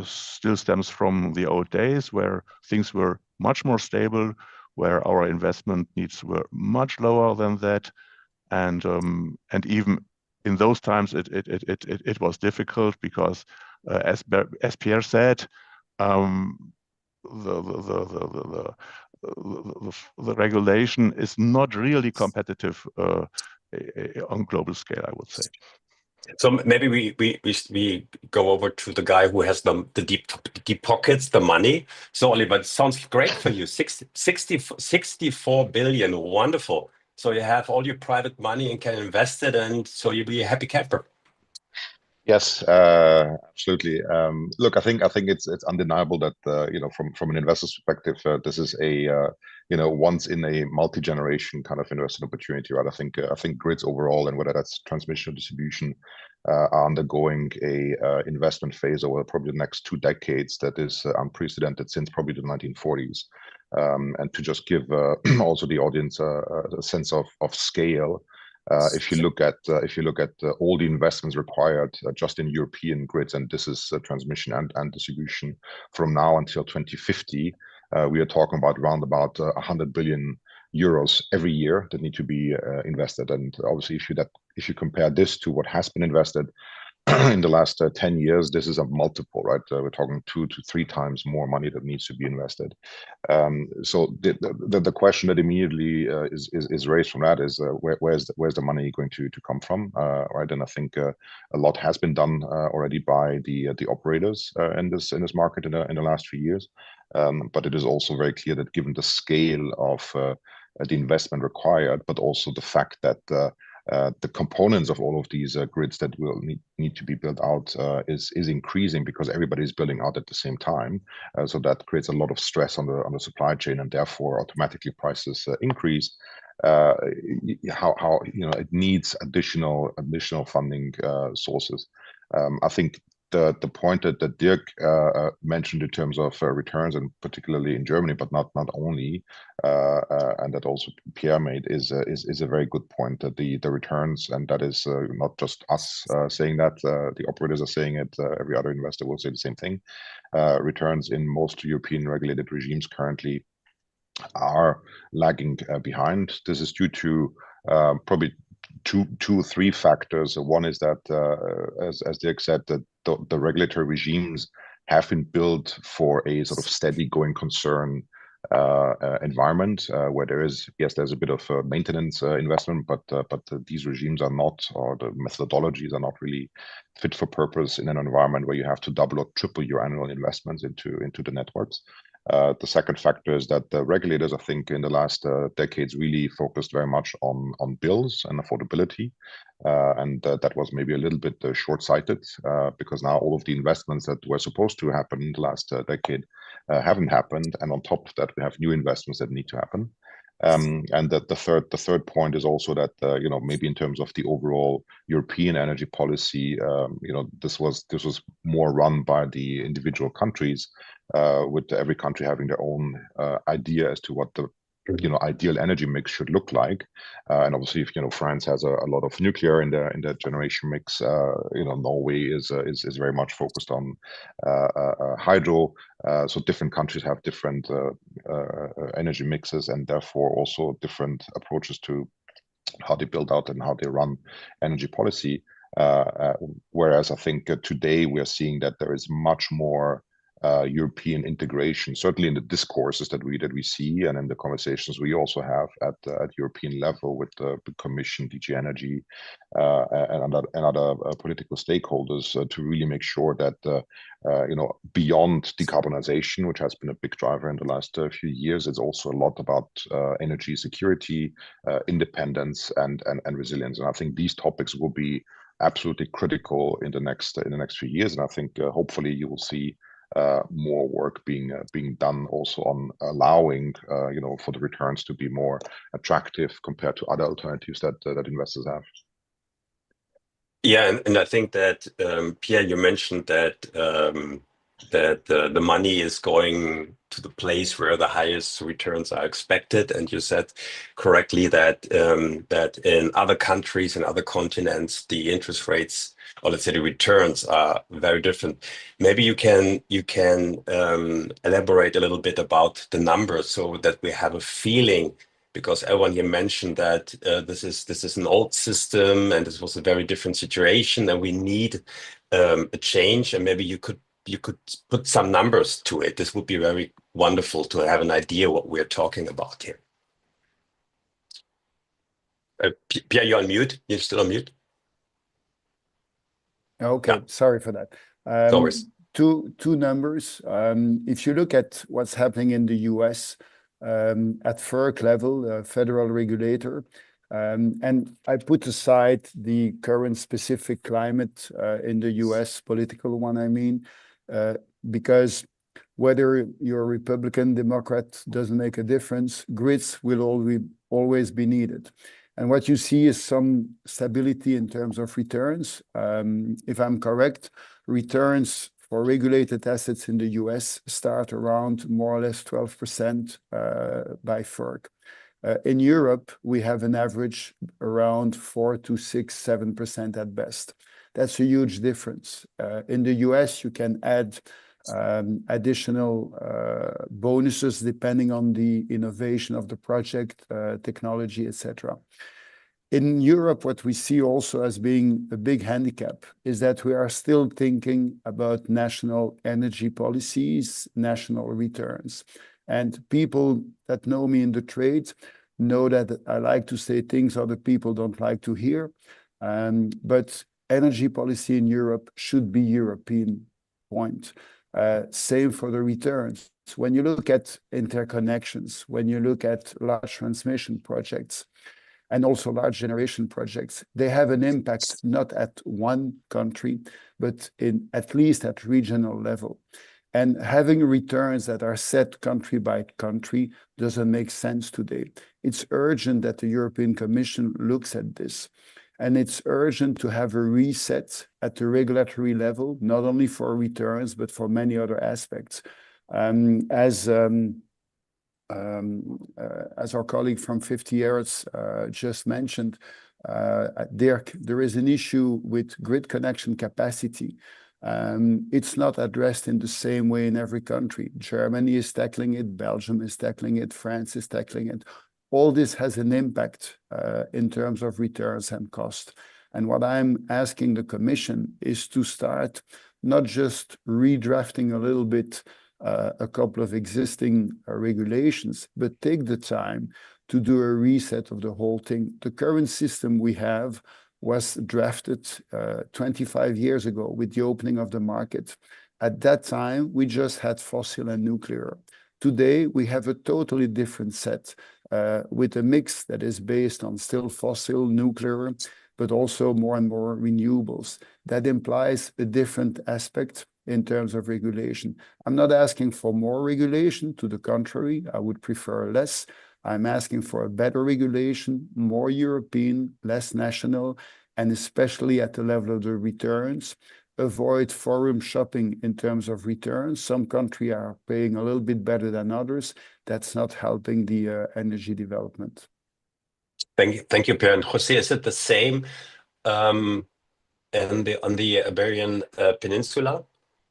still stems from the old days, where things were much more stable, where our investment needs were much lower than that, and even in those times it was difficult, because as Pierre said, the regulation is not really competitive on global scale, I would say. So maybe we go over to the guy who has the deep pockets, the money. So Oliver, it sounds great for you. 64 billion, wonderful. So you have all your private money and can invest it, and so you'll be a happy camper. Yes, absolutely. Look, I think it's undeniable that from an investor's perspective, this is a once in a multi-generation kind of investment opportunity, right? I think grids overall, and whether that's transmission or distribution, are undergoing a investment phase over probably the next 2 decades that is unprecedented since probably the 1940s. And to just give also the audience a sense of scale. If you look at all the investments required just in European grids, and this is transmission and distribution, from now until 2050, we are talking about around about 100 billion euros every year that need to be invested. And obviously, if you compare this to what has been invested in the last 10 years, this is a multiple, right? We're talking 2 to 3 times more money that needs to be invested. So the question that immediately is raised from that is where's the money going to come from, right? And I think a lot has been done already by the operators in this market in the last few years. But it is also very clear that given the scale of the investment required, but also the fact that the components of all of these grids that will need to be built out is increasing because everybody is building out at the same time. So that creates a lot of stress on the supply chain, and therefore automatically prices increase. How it needs additional funding sources. I think the point that Dirk mentioned in terms of returns, and particularly in Germany, but not only, and that also Pierre made, is a very good point. That the returns, and that is not just us saying that, the operators are saying it. Every other investor will say the same thing. Returns in most European regulated regimes currently are lagging behind. This is due to probably two or three factors. One is that, as Dirk said, that the regulatory regimes have been built for a sort of steady going concern environment where there's a bit of maintenance investment, but these regimes are not, or the methodologies are not really fit for purpose in an environment where you have to double or triple your annual investments into the networks. The second factor is that the regulators, I think, in the last decades really focused very much on bills and affordability. And that was maybe a little bit short-sighted because now all of the investments that were supposed to happen in the last decade haven't happened. And on top of that, we have new investments that need to happen. And that the third point is also that maybe in terms of the overall European energy policy, this was more run by the individual countries, with every country having their own idea as to what the ideal energy mix should look like. And obviously, if France has a lot of nuclear in their generation mix, Norway is very much focused on hydro. So different countries have different energy mixes, and therefore also different approaches to how they build out and how they run energy policy. Whereas I think today we are seeing that there is much more European integration, certainly in the discourses that we see, and in the conversations we also have at European level with the Commission, DG Energy, and other political stakeholders, to really make sure that beyond decarbonization, which has been a big driver in the last few years, it's also a lot about energy security, independence, and resilience. And I think these topics will be absolutely critical in the next few years. And I think hopefully you will see more work being done also on allowing for the returns to be more attractive compared to other alternatives that investors have. Yeah, and I think that Pierre, you mentioned that the money is going to the place where the highest returns are expected, and you said correctly that that in other countries and other continents the interest rates, or let's say the returns, are very different. Maybe you can elaborate a little bit about the numbers so that we have a feeling, because everyone here mentioned that this is an old system and this was a very different situation and we need a change, and maybe you could put some numbers to it. This would be very wonderful to have an idea what we're talking about here. Pierre, you're on mute. You're still on mute. Okay, yeah. Sorry for that. No worries. Two numbers. If you look at what's happening in the US, at FERC level, federal regulator, And I put aside the current specific climate in the US, political one, I mean, because whether you're Republican, Democrat, doesn't make a difference. Grids will always be needed. And what you see is some stability in terms of returns. If I'm correct, returns for regulated assets in the US start around more or less 12% by FERC. In Europe, we have an average around 4 to 6, 7% at best. That's a huge difference. In the US, you can add additional bonuses depending on the innovation of the project, technology, etc. In Europe, what we see also as being a big handicap is that we are still thinking about national energy policies, national returns. And people that know me in the trade know that I like to say things other people don't like to hear. But energy policy in Europe should be European point. Same for the returns. When you look at interconnections, when you look at large transmission projects, and also large generation projects, they have an impact not at one country, but at least at regional level. And having returns that are set country by country doesn't make sense today. It's urgent that the European Commission looks at this. And it's urgent to have a reset at the regulatory level, not only for returns, but for many other aspects. As our colleague from 50 Hertz just mentioned, there is an issue with grid connection capacity. It's not addressed in the same way in every country. Germany is tackling it, Belgium is tackling it, France is tackling it. All this has an impact in terms of returns and cost. And what I'm asking the Commission is to start not just redrafting a little bit a couple of existing regulations, but take the time to do a reset of the whole thing. The current system we have was drafted 25 years ago with the opening of the market. At that time, we just had fossil and nuclear. Today, we have a totally different set with a mix that is based on still fossil, nuclear, but also more and more renewables. That implies a different aspect in terms of regulation. I'm not asking for more regulation, to the contrary, I would prefer less. I'm asking for a better regulation, more European, less national, and especially at the level of the returns. Avoid forum shopping in terms of returns. Some countries are paying a little bit better than others. That's not helping the energy development. Thank you, Per. And Jose, is it the same on the Iberian Peninsula?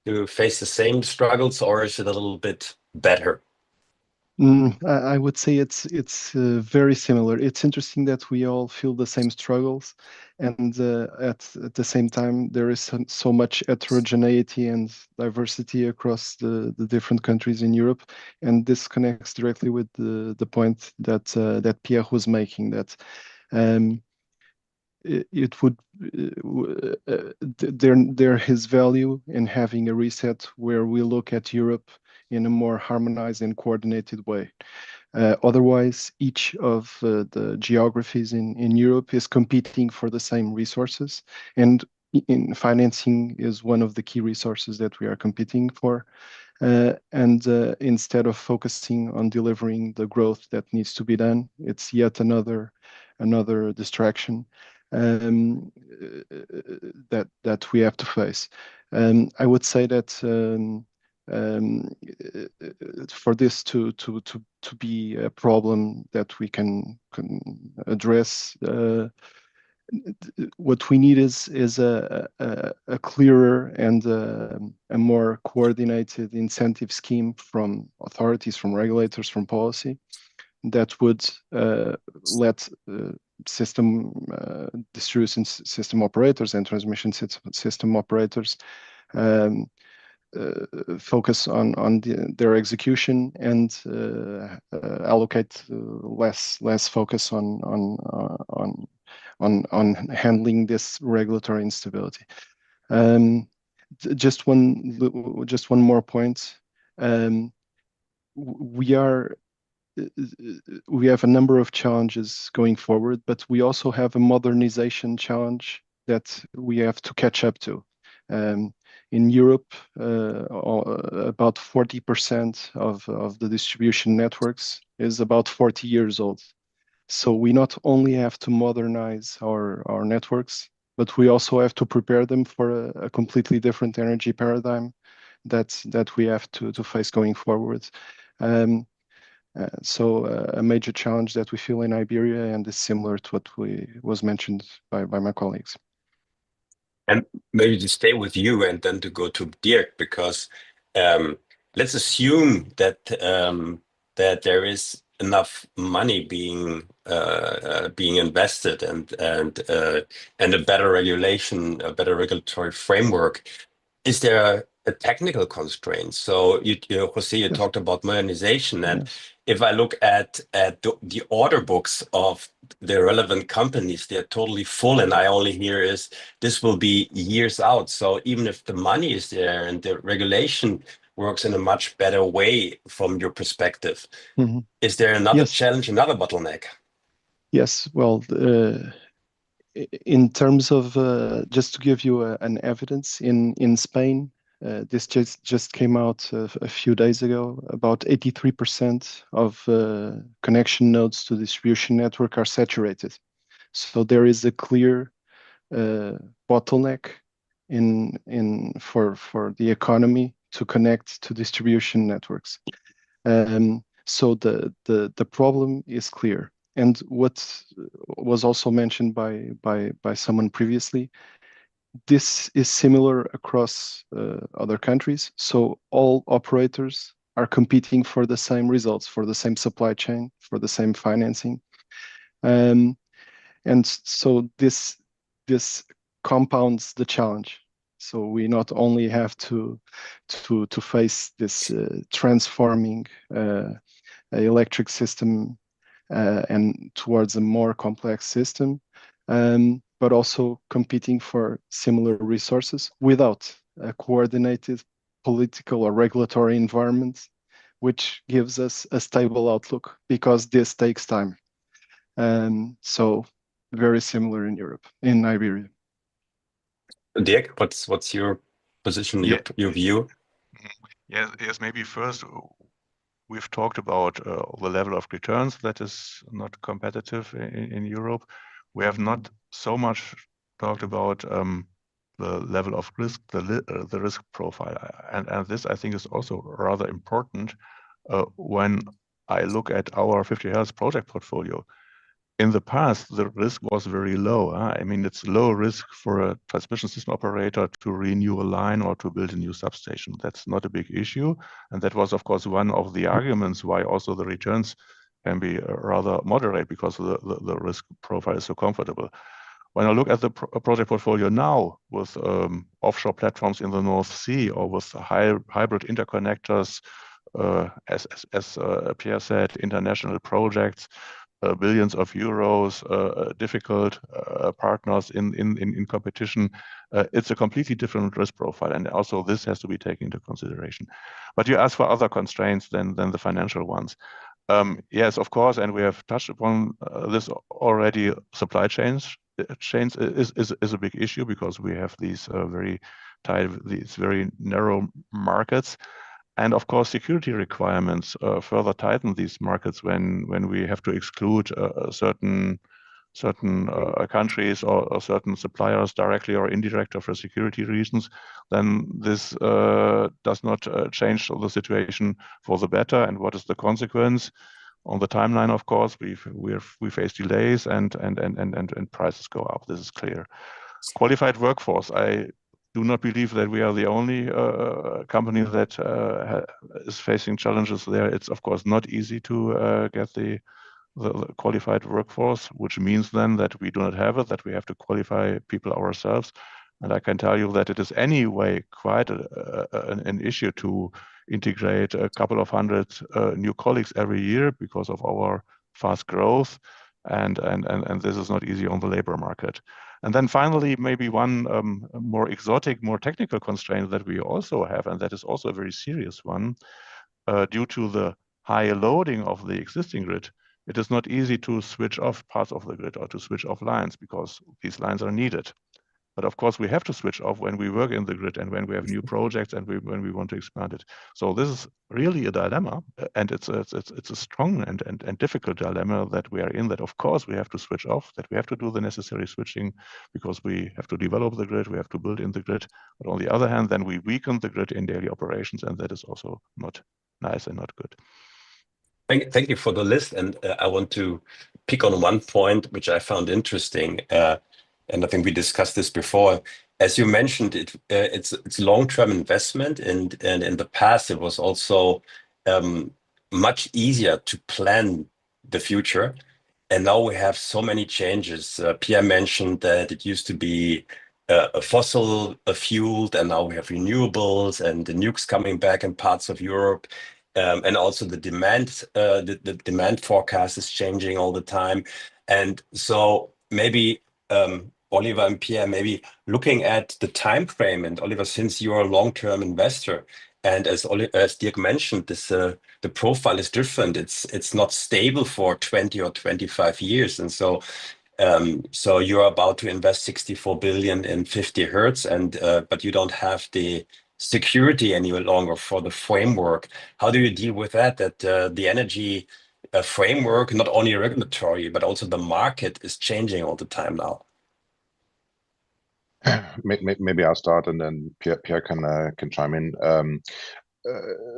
Do you face the same struggles, or is it a little bit better? I would say it's very similar. It's interesting that we all feel the same struggles, and at the same time, there is so much heterogeneity and diversity across the different countries in Europe, and this connects directly with the point that Pierre was making, that it would there is value in having a reset where we look at Europe in a more harmonized and coordinated way. Otherwise, each of the geographies in Europe is competing for the same resources, and in financing is one of the key resources that we are competing for. And instead of focusing on delivering the growth that needs to be done, it's yet another distraction that we have to face. I would say that for this to be a problem that we can address, what we need is a clearer and a more coordinated incentive scheme from authorities, from regulators, from policy, that would let distribution system operators and transmission system operators focus on their execution and allocate less focus on handling this regulatory instability. Just one more point. We are we have a number of challenges going forward, but we also have a modernization challenge that we have to catch up to. In Europe, about 40% of the distribution networks is about 40 years old. So we not only have to modernize our networks, but we also have to prepare them for a completely different energy paradigm that we have to face going forward. So a major challenge that we feel in Iberia, and is similar to what was mentioned by my colleagues. And maybe to stay with you and then to go to Dirk, because let's assume that that there is enough money being invested and a better regulation, a better regulatory framework. Is there a technical constraint? So Jose, you talked about modernization, and if I look at the order books of the relevant companies, they're totally full, and I only hear is this will be years out. So even if the money is there and the regulation works in a much better way from your perspective, is there another challenge, another bottleneck? Yes, well, in terms of just to give you an evidence, in Spain, this just came out a few days ago. About 83% of connection nodes to distribution network are saturated. So there is a clear bottleneck for the economy to connect to distribution networks. So the problem is clear. And what was also mentioned by someone previously, this is similar across other countries. So all operators are competing for the same results, for the same supply chain, for the same financing. And so this compounds the challenge. So we not only have to face this transforming electric system and towards a more complex system, but also competing for similar resources without a coordinated political or regulatory environment, which gives us a stable outlook, because this takes time. So very similar in Europe, in Iberia. Dirk, what's your position, your view? Yes, maybe first, we've talked about the level of returns that is not competitive in Europe. We have not so much talked about the level of risk, the risk profile. And this, I think, is also rather important when I look at our 50Hertz project portfolio. In the past, the risk was very low. I mean, it's low risk for a transmission system operator to renew a line or to build a new substation. That's not a big issue. And that was, of course, one of the arguments why also the returns can be rather moderate, because the risk profile is so comfortable. When I look at the project portfolio now with offshore platforms in the North Sea, or with hybrid interconnectors, as Pierre said, international projects, billions of euros, difficult partners in competition, it's a completely different risk profile, and also this has to be taken into consideration. But you ask for other constraints than the financial ones. Yes, of course, and we have touched upon this already. Supply chains is a big issue, because we have these very tight, these very narrow markets. And of course, security requirements further tighten these markets when we have to exclude certain countries or certain suppliers directly or indirectly for security reasons. Then this does not change the situation for the better. And what is the consequence? On the timeline, of course, we face delays and prices go up. This is clear. Qualified workforce. I do not believe that we are the only company that is facing challenges there. It's of course not easy to get the qualified workforce, which means then that we do not have it, that we have to qualify people ourselves. And I can tell you that it is anyway quite an issue to integrate a couple of hundred new colleagues every year because of our fast growth. And this is not easy on the labor market. And then finally, maybe one more exotic, more technical constraint that we also have, and that is also a very serious one, due to the high loading of the existing grid, it is not easy to switch off parts of the grid or to switch off lines because these lines are needed. But of course, we have to switch off when we work in the grid and when we have new projects and when we want to expand it. So this is really a dilemma, and it's a strong and difficult dilemma that we are in. That of course we have to switch off, that we have to do the necessary switching because we have to develop the grid, we have to build in the grid. But on the other hand, then we weaken the grid in daily operations, and that is also not nice and not good. Thank you for the list, and I want to pick on one point which I found interesting. And I think we discussed this before. As you mentioned, it's long-term investment, and in the past it was also much easier to plan the future. And now we have so many changes. Pierre mentioned that it used to be fossil fueled, and now we have renewables and the nukes coming back in parts of Europe. And also the demand forecast is changing all the time. And so maybe Oliver and Pierre, maybe looking at the time frame, and Oliver, since you're a long-term investor, and as Dirk mentioned, the profile is different. It's not stable for 20 or 25 years, and so you're about to invest 64 billion in 50 hertz, and but you don't have the security any longer for the framework. How do you deal with that? That the energy framework, not only regulatory, but also the market is changing all the time now. Maybe I'll start, and then Pierre can chime in.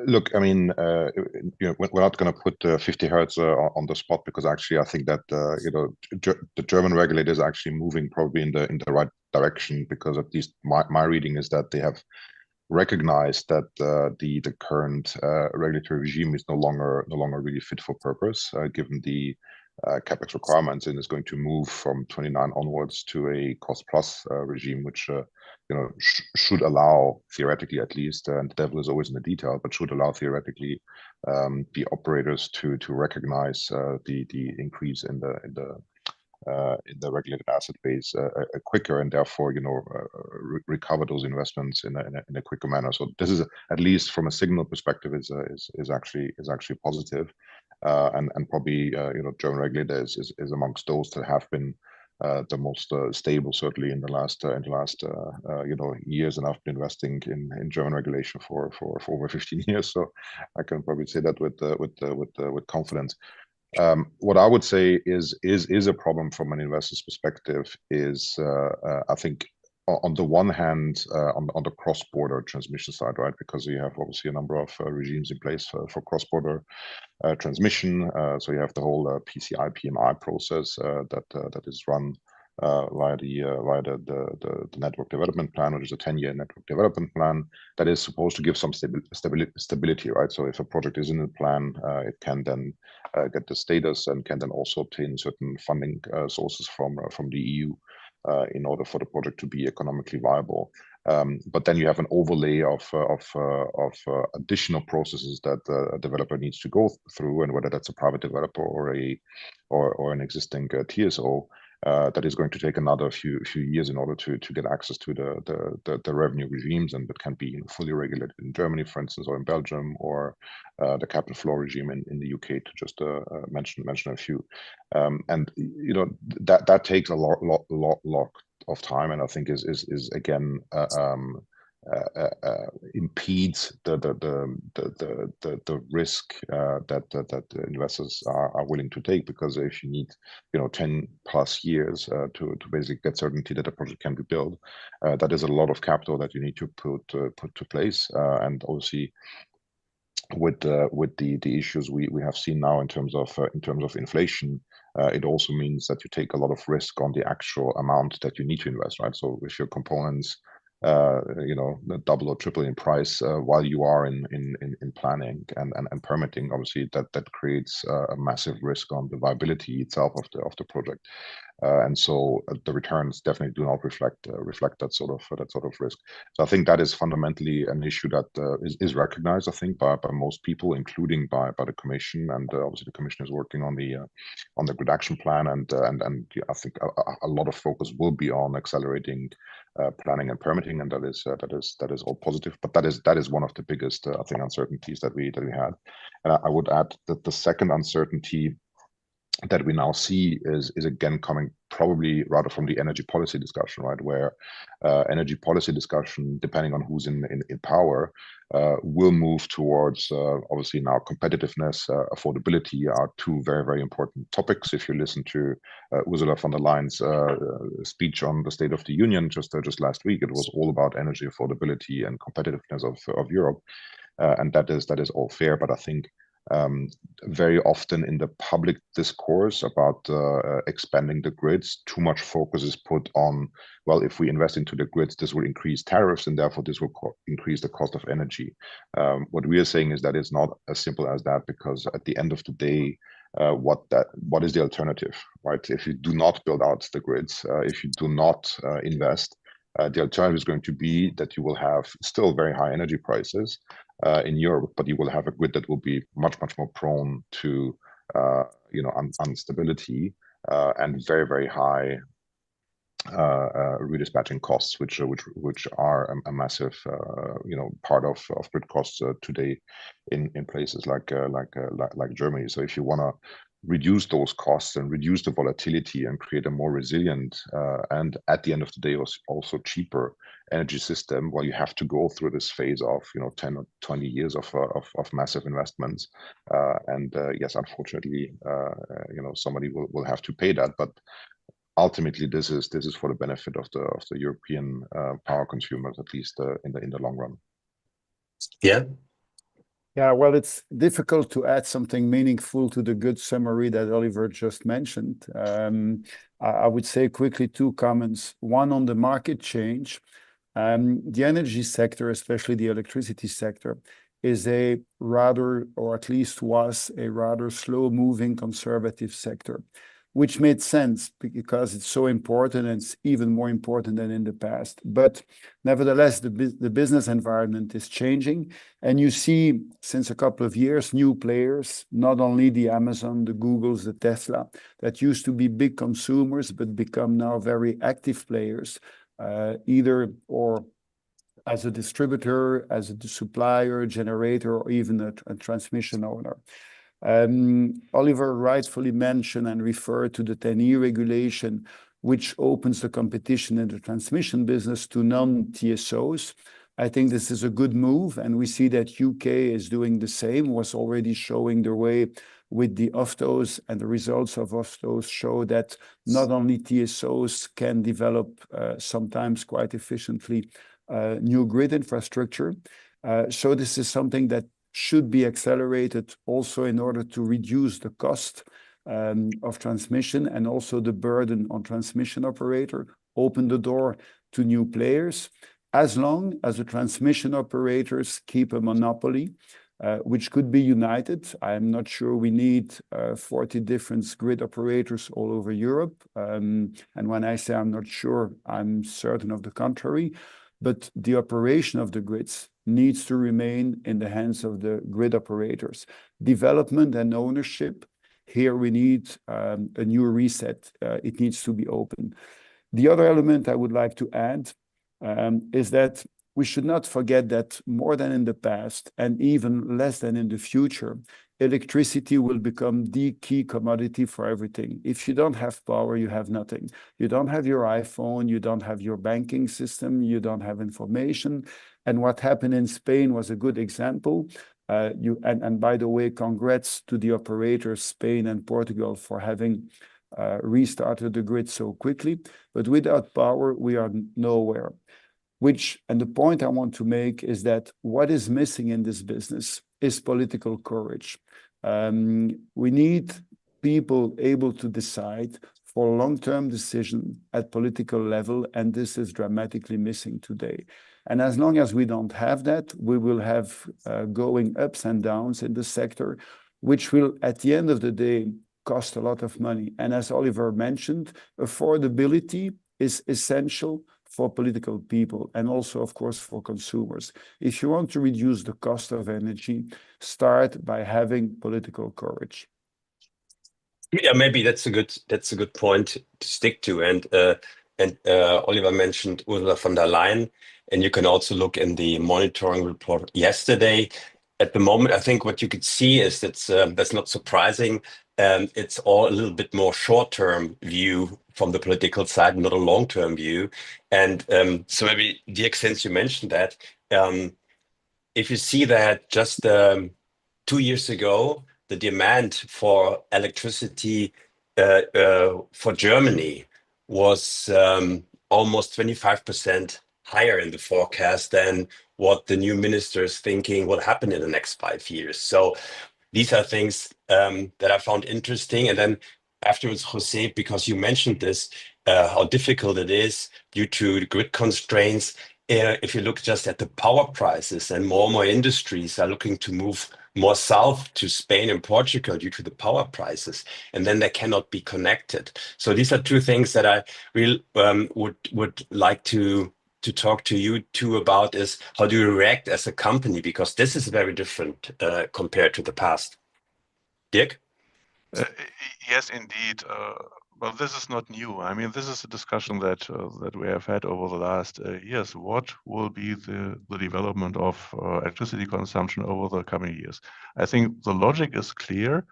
Look, I mean, we're not going to put 50 hertz on the spot, because actually I think that the German regulator is actually moving probably in the right direction, because at least my reading is that they have recognized that the current regulatory regime is no longer really fit for purpose, given the capex requirements, and is going to move from 29 onwards to a cost plus regime, which should allow, theoretically at least, and the devil is always in the detail, but should allow theoretically the operators to recognize the increase in the regulated asset base quicker, and therefore recover those investments in a quicker manner. So this is, at least from a signal perspective, is actually positive, and probably German regulator is amongst those that have been the most stable, certainly in the last years, and I've been investing in German regulation for over 15 years, so I can probably say that with confidence. What I would say is a problem from an investor's perspective is I think on the one hand on the cross-border transmission side, right? Because you have obviously a number of regimes in place for cross-border transmission. So you have the whole PCI PMI process that is run via the network development plan, which is a 10-year network development plan that is supposed to give some stability, right? So if a project is in the plan, it can then get the status and can then also obtain certain funding sources from the EU in order for the project to be economically viable. But then you have an overlay of additional processes that a developer needs to go through, and whether that's a private developer or an existing TSO, that is going to take another few years in order to get access to the revenue regimes, and that can be fully regulated in Germany, for instance, or in Belgium, or the capital floor regime in the UK, to just mention a few. And that takes a lot of time, and I think is again impedes the risk that investors are willing to take, because if you need 10 plus years to basically get certainty that a project can be built, that is a lot of capital that you need to put to place, and obviously with the issues we have seen now in terms of inflation, it also means that you take a lot of risk on the actual amount that you need to invest, right? So if your components double or triple in price while you are in planning and permitting, obviously that creates a massive risk on the viability itself of the project. And so the returns definitely do not reflect that sort of risk. So I think that is fundamentally an issue that is recognized, I think, by most people, including by the Commission, and obviously the Commission is working on the grid action plan, and I think a lot of focus will be on accelerating planning and permitting, and that is all positive. But that is one of the biggest I think uncertainties that we had. And I would add that the second uncertainty that we now see is again coming probably rather from the energy policy discussion, right? Where energy policy discussion, depending on who's in power, will move towards obviously now competitiveness, affordability are two very, very important topics. If you listen to Ursula von der Leyen's speech on the State of the Union just last week, it was all about energy affordability and competitiveness of Europe, and that is all fair. But I think very often in the public discourse about expanding the grids, too much focus is put on, well, if we invest into the grids, this will increase tariffs and therefore this will increase the cost of energy. What we are saying is that it's not as simple as that, because at the end of the day, what is the alternative, right? If you do not build out the grids, if you do not invest, the alternative is going to be that you will have still very high energy prices in Europe, but you will have a grid that will be much more prone to instability and very, very high redispatching costs, which are a massive part of grid costs today in places like Germany. So if you want to reduce those costs and reduce the volatility and create a more resilient and at the end of the day also cheaper energy system, well, you have to go through this phase of 10 or 20 years of massive investments, and yes, unfortunately, somebody will have to pay that, but ultimately this is for the benefit of the European power consumers, at least in the long run. Yeah, well, it's difficult to add something meaningful to the good summary that Oliver just mentioned. I would say quickly two comments. One on the market change. The energy sector, especially the electricity sector, is a rather, or at least was a rather slow-moving conservative sector, which made sense because it's so important and it's even more important than in the past. But nevertheless, the business environment is changing. And you see, since a couple of years, new players, not only the Amazon, the Googles, the Tesla, that used to be big consumers, but become now very active players, either or as a distributor, as a supplier, generator, or even a transmission owner. Oliver rightfully mentioned and referred to the 10E regulation, which opens the competition in the transmission business to non-TSOs. I think this is a good move, and we see that UK is doing the same, was already showing the way with the OFTOs, and the results of OFTOs show that not only TSOs can develop sometimes quite efficiently new grid infrastructure. So this is something that should be accelerated also in order to reduce the cost of transmission and also the burden on transmission operator, open the door to new players, as long as the transmission operators keep a monopoly, which could be united. I'm not sure we need 40 different grid operators all over Europe. And when I say I'm not sure, I'm certain of the contrary. But the operation of the grids needs to remain in the hands of the grid operators. Development and ownership, here we need a new reset. It needs to be open. The other element I would like to add is that we should not forget that more than in the past, and even less than in the future, electricity will become the key commodity for everything. If you don't have power, you have nothing. You don't have your iPhone, you don't have your banking system, you don't have information. And what happened in Spain was a good example. And by the way, congrats to the operators, Spain and Portugal, for having restarted the grid so quickly. But without power, we are nowhere. And the point I want to make is that what is missing in this business is political courage. We need people able to decide for long-term decision at political level, and this is dramatically missing today. And as long as we don't have that, we will have going ups and downs in the sector, which will, at the end of the day, cost a lot of money. And as Oliver mentioned, affordability is essential for political people and also, of course, for consumers. If you want to reduce the cost of energy, start by having political courage. Yeah, maybe that's a good point to stick to. And Oliver mentioned Ursula von der Leyen, and you can also look in the monitoring report yesterday. At the moment, I think what you could see is that's not surprising. It's all a little bit more short-term view from the political side, not a long-term view. And so maybe, Dirk, since you mentioned that, if you see that just 2 years ago, the demand for electricity for Germany was almost 25% higher in the forecast than what the new minister is thinking will happen in the next 5 years. So these are things that I found interesting. And then afterwards, Jose, because you mentioned this, how difficult it is due to grid constraints. If you look just at the power prices, and more industries are looking to move more south to Spain and Portugal due to the power prices, and then they cannot be connected. So these are two things that I really would like to talk to you two about, is how do you react as a company, because this is very different compared to the past. Dirk? Yes, indeed. Well, this is not new. I mean, this is a discussion that we have had over the last years. What will be the development of electricity consumption over the coming years? I think the logic is clear.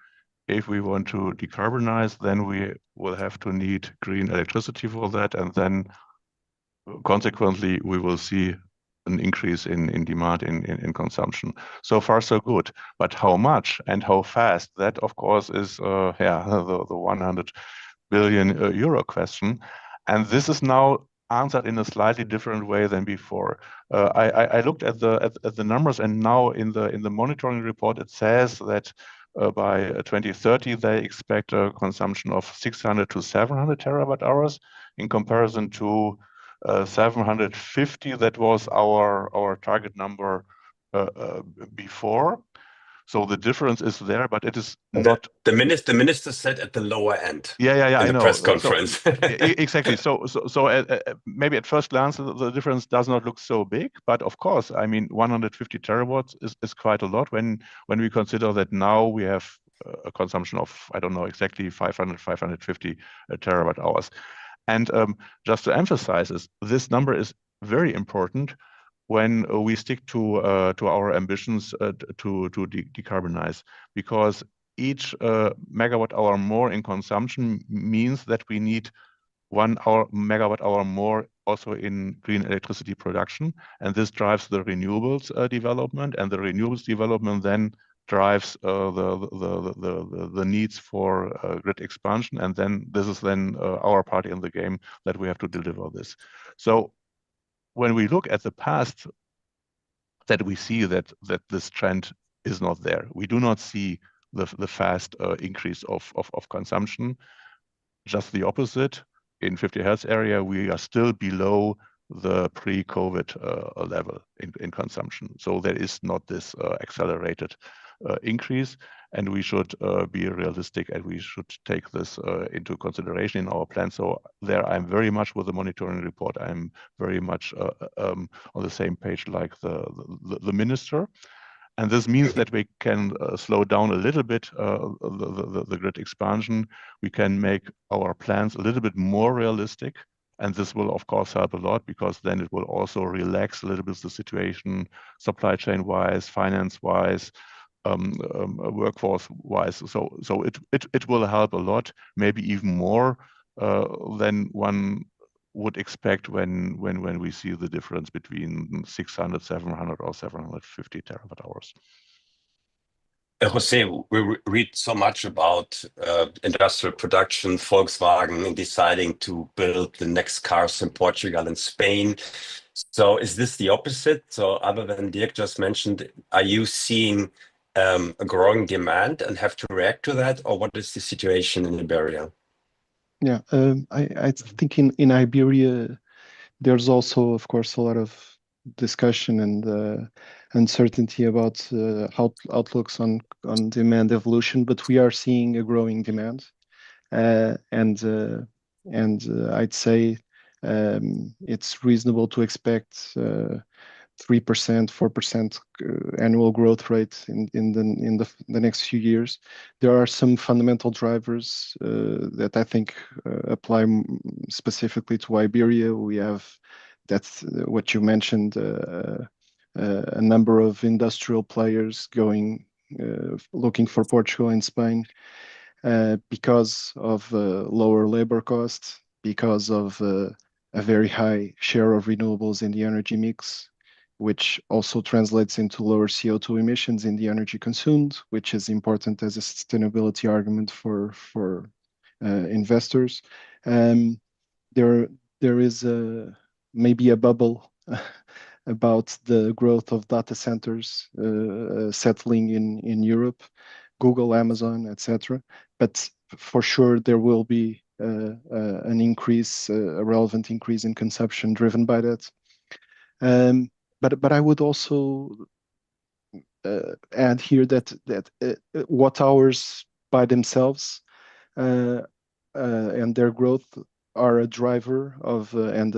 If we want to decarbonize, then we will have to need green electricity for that, and then consequently we will see an increase in demand in consumption. So far, so good. But how much and how fast? That, of course, is the 100 billion euro question. And this is now answered in a slightly different way than before. I looked at the numbers, and now in the monitoring report it says that by 2030 they expect a consumption of 600 to 700 terawatt hours in comparison to 750. That was our target number before. So the difference is there, but it is not. The minister said at the lower end. Yeah. In I the know. press conference. So, exactly. So maybe at first glance the difference does not look so big, but of course, I mean, 150 terawatts is quite a lot when we consider that now we have a consumption of, I don't know exactly, 550 terawatt hours. And just to emphasize this number is very important when we stick to our ambitions to decarbonize, because each megawatt hour more in consumption means that we need 1 megawatt hour more also in green electricity production, and this drives the renewables development, and the renewables development then drives the needs for grid expansion, and then this is then our part in the game that we have to deliver this. So when we look at the past, that we see that this trend is not there. We do not see the fast increase of consumption. Just the opposite. In 50 hertz area, we are still below the pre-COVID level in consumption. So there is not this accelerated increase, and we should be realistic, and we should take this into consideration in our plan. So there I'm very much with the monitoring report. I'm very much on the same page like the minister. And this means that we can slow down a little bit the grid expansion. We can make our plans a little bit more realistic. And this will, of course, help a lot, because then it will also relax a little bit the situation, supply chain-wise, finance-wise, workforce-wise. So it will help a lot, maybe even more than one would expect when we see the difference between 600, 700 or 750 terawatt hours. Jose, we read so much about industrial production, Volkswagen deciding to build the next cars in Portugal and Spain. So is this the opposite? So other than Dirk just mentioned, are you seeing a growing demand and have to react to that? Or what is the situation in Iberia? Yeah, I think in Iberia, there's also, of course, a lot of discussion and uncertainty about how outlooks on demand evolution, but we are seeing a growing demand, and I'd say it's reasonable to expect 3%, 4% annual growth rate in the next few years. There are some fundamental drivers that I think apply specifically to Iberia. We have, that's what you mentioned, a number of industrial players going looking for Portugal and Spain because of lower labor costs, because of a very high share of renewables in the energy mix, which also translates into lower CO2 emissions in the energy consumed, which is important as a sustainability argument for investors. There is maybe a bubble about the growth of data centers settling in Europe, Google, Amazon, etc. But for sure, there will be an increase, a relevant increase in consumption driven by that. But I would also add here that watt hours by themselves and their growth are a driver of and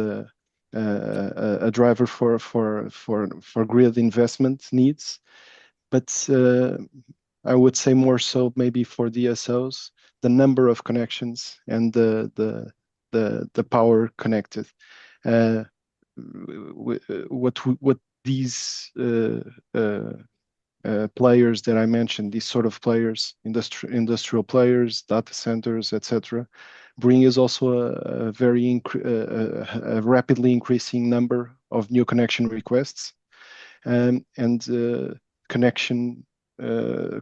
a driver for grid investment needs. But I would say more so maybe for DSOs, the number of connections and the power connected. What these players that I mentioned, these sort of players, industrial players, data centers, etc., bring is also a very a rapidly increasing number of new connection requests, and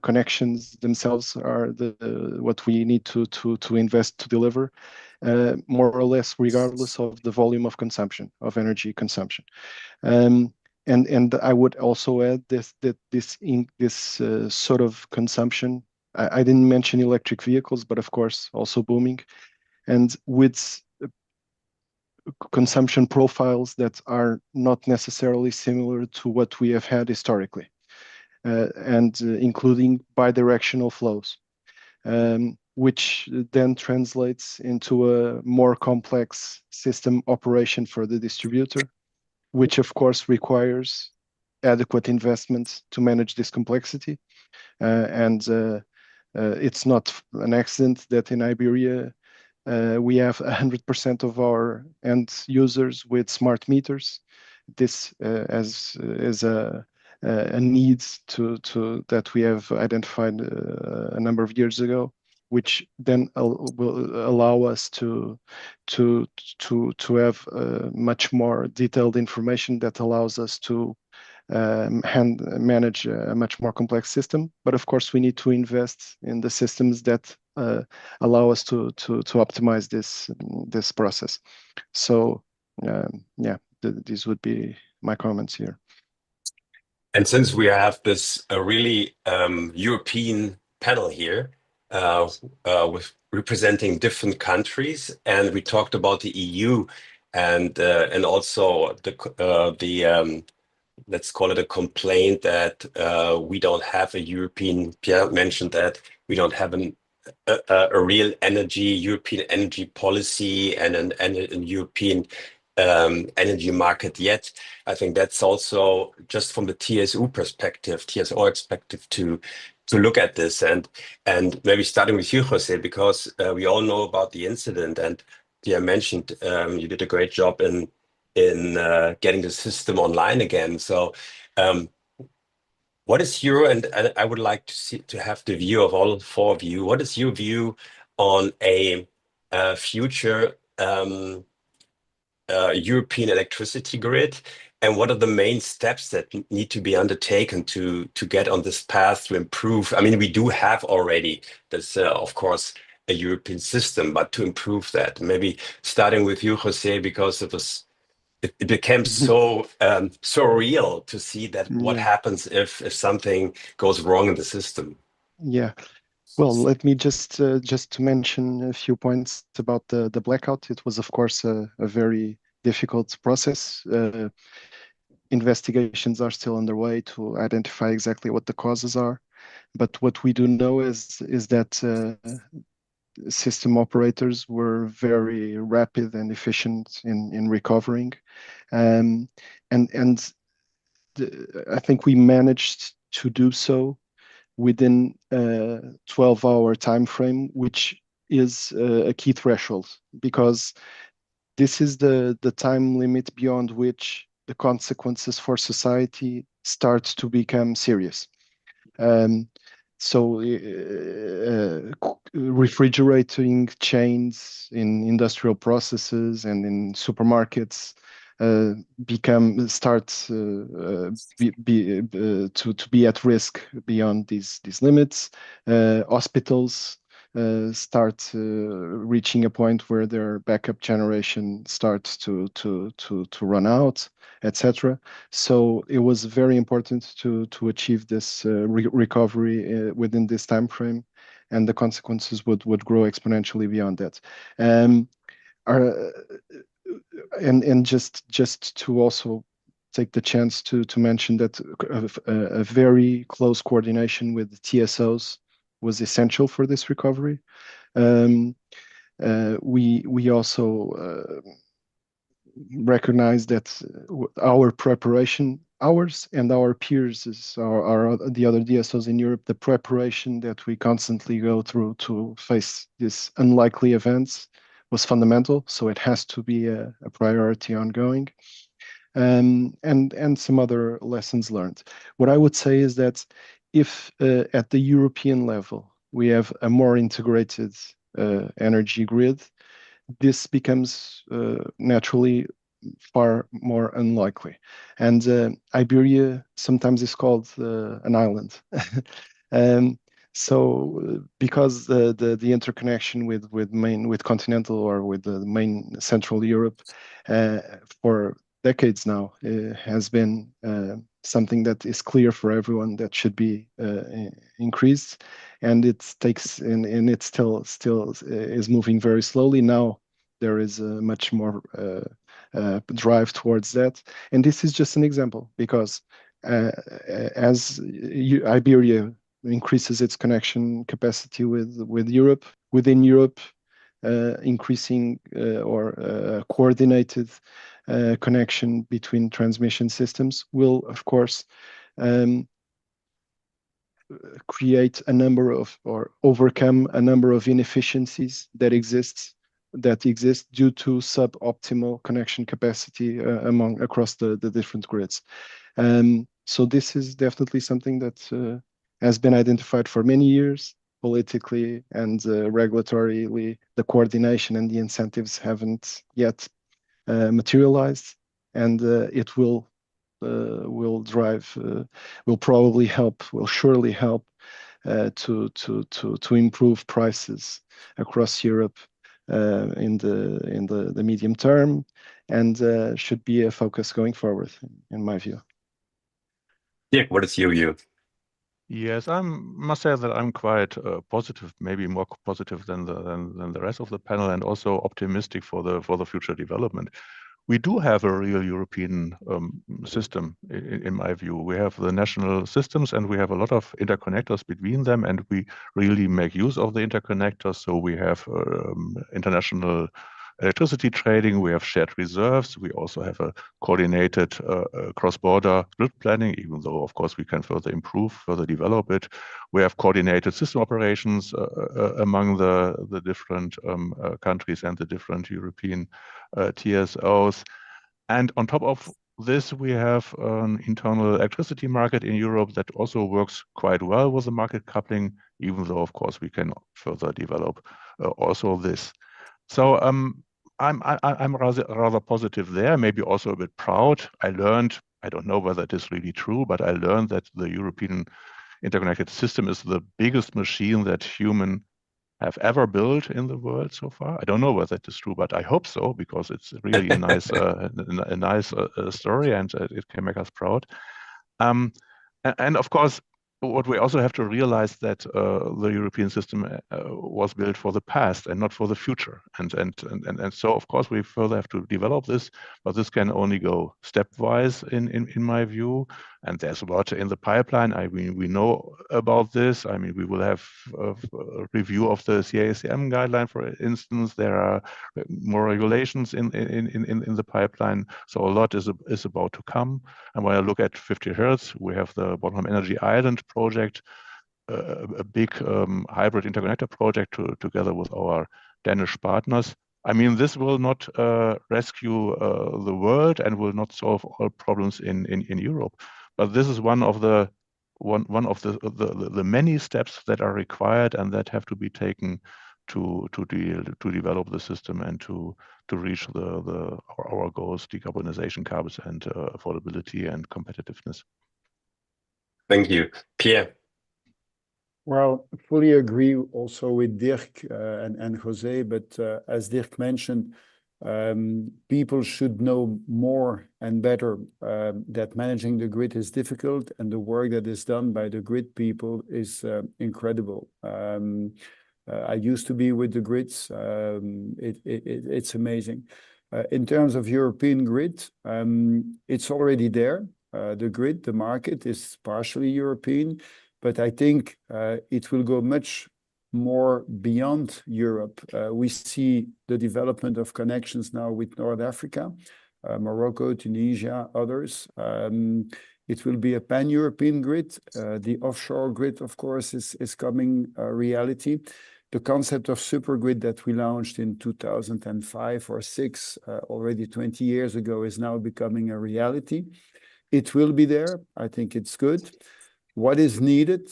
connections themselves are what we need to invest to deliver, more or less regardless of the volume of consumption, of energy consumption. And I would also add that this sort of consumption, I didn't mention electric vehicles, but of course also booming, and with consumption profiles that are not necessarily similar to what we have had historically. And including bidirectional flows, which then translates into a more complex system operation for the distributor, which of course requires adequate investment to manage this complexity. And it's not an accident that in Iberia we have 100% of our end users with smart meters. This is a need that we have identified a number of years ago, which then will allow us to have much more detailed information that allows us to manage a much more complex system. But of course, we need to invest in the systems that allow us to optimize this process. So yeah, these would be my comments here. And since we have this really European panel here with representing different countries, and we talked about the EU and also the let's call it a complaint that we don't have a European. Pierre mentioned that we don't have a real European energy policy and a European energy market yet. I think that's also just from the TSO perspective to look at this, and maybe starting with you, Jose, because we all know about the incident, and Pierre mentioned you did a great job in getting the system online again. So what is your, and I would like to have the view of all four of you, what is your view on a future European electricity grid, and what are the main steps that need to be undertaken to get on this path to improve? I mean, we do have already this, of course, a European system, but to improve that, maybe starting with you, Jose, because it became so real to see that what happens if something goes wrong in the system. Yeah. Well, let me just to mention a few points about the blackout. It was, of course, a very difficult process. investigations are still underway to identify exactly what the causes are. But what we do know is that system operators were very rapid and efficient in recovering, and I think we managed to do so within a 12-hour time frame, which is a key threshold, because this is the time limit beyond which the consequences for society start to become serious. So refrigerating chains in industrial processes and in supermarkets start to be at risk beyond these limits. Hospitals start reaching a point where their backup generation starts to run out, etc. So it was very important to achieve this recovery within this time frame, and the consequences would grow exponentially beyond that. And just to also take the chance to mention that a very close coordination with the TSOs was essential for this recovery. We also recognize that our preparation, ours and our peers, are the other DSOs in Europe, the preparation that we constantly go through to face these unlikely events was fundamental. So it has to be a priority ongoing. And some other lessons learned. What I would say is that if at the European level we have a more integrated energy grid, this becomes naturally far more unlikely. And Iberia sometimes is called an island. So because the interconnection with continental or with the main Central Europe for decades now has been something that is clear for everyone that should be increased, and it still is moving very slowly. Now there is a much more drive towards that, and this is just an example, because as Iberia increases its connection capacity with Europe, within Europe, increasing or coordinated connection between transmission systems will, of course, create a number of, or overcome a number of inefficiencies that exist due to suboptimal connection capacity across the different grids. So this is definitely something that has been identified for many years. Politically and regulatorily, the coordination and the incentives haven't yet materialized, and it will surely help to improve prices across Europe in the medium term, and should be a focus going forward, in my view. Yeah, what is your view? Yes, I must say that I'm quite positive, maybe more positive than the rest of the panel, and also optimistic for the future development. We do have a real European system, in my view. We have the national systems, and we have a lot of interconnectors between them, and we really make use of the interconnectors. So we have international electricity trading, we have shared reserves, we also have a coordinated cross-border grid planning, even though, of course, we can further improve, further develop it. We have coordinated system operations among the different countries and the different European TSOs. And on top of this, we have an internal electricity market in Europe that also works quite well with the market coupling, even though, of course, we can further develop also this. So I'm rather positive there, maybe also a bit proud. I learned, I don't know whether it is really true, but I learned that the European interconnected system is the biggest machine that humans have ever built in the world so far. I don't know whether it is true, but I hope so, because it's really a nice story, and it can make us proud. And of course, what we also have to realize that the European system was built for the past and not for the future, and so of course we further have to develop this, but this can only go stepwise in my view. And there's a lot in the pipeline. I mean, we know about this. I mean, we will have a review of the CACM guideline, for instance. There are more regulations in the pipeline, so a lot is about to come. And when I look at 50 Hertz, we have the Bornholm Energy Island project, a big hybrid interconnector project together with our Danish partners. I mean, this will not rescue the world and will not solve all problems in Europe, but this is one of the many steps that are required and that have to be taken to develop the system and to reach our goals: decarbonization, carbon, and affordability and competitiveness. Thank you, Pierre. Well, fully agree also with Dirk and Jose, but as Dirk mentioned, people should know more and better that managing the grid is difficult, and the work that is done by the grid people is incredible. I used to be with the grids. It's amazing. In terms of European grid, it's already there. The grid, the market is partially European, but I think it will go much more beyond Europe. We see the development of connections now with North Africa, Morocco, Tunisia, others. It will be a pan-European grid. The offshore grid, of course, is coming a reality. The concept of supergrid that we launched in 2005 or 6, already 20 years ago, is now becoming a reality. It will be there. I think it's good. What is needed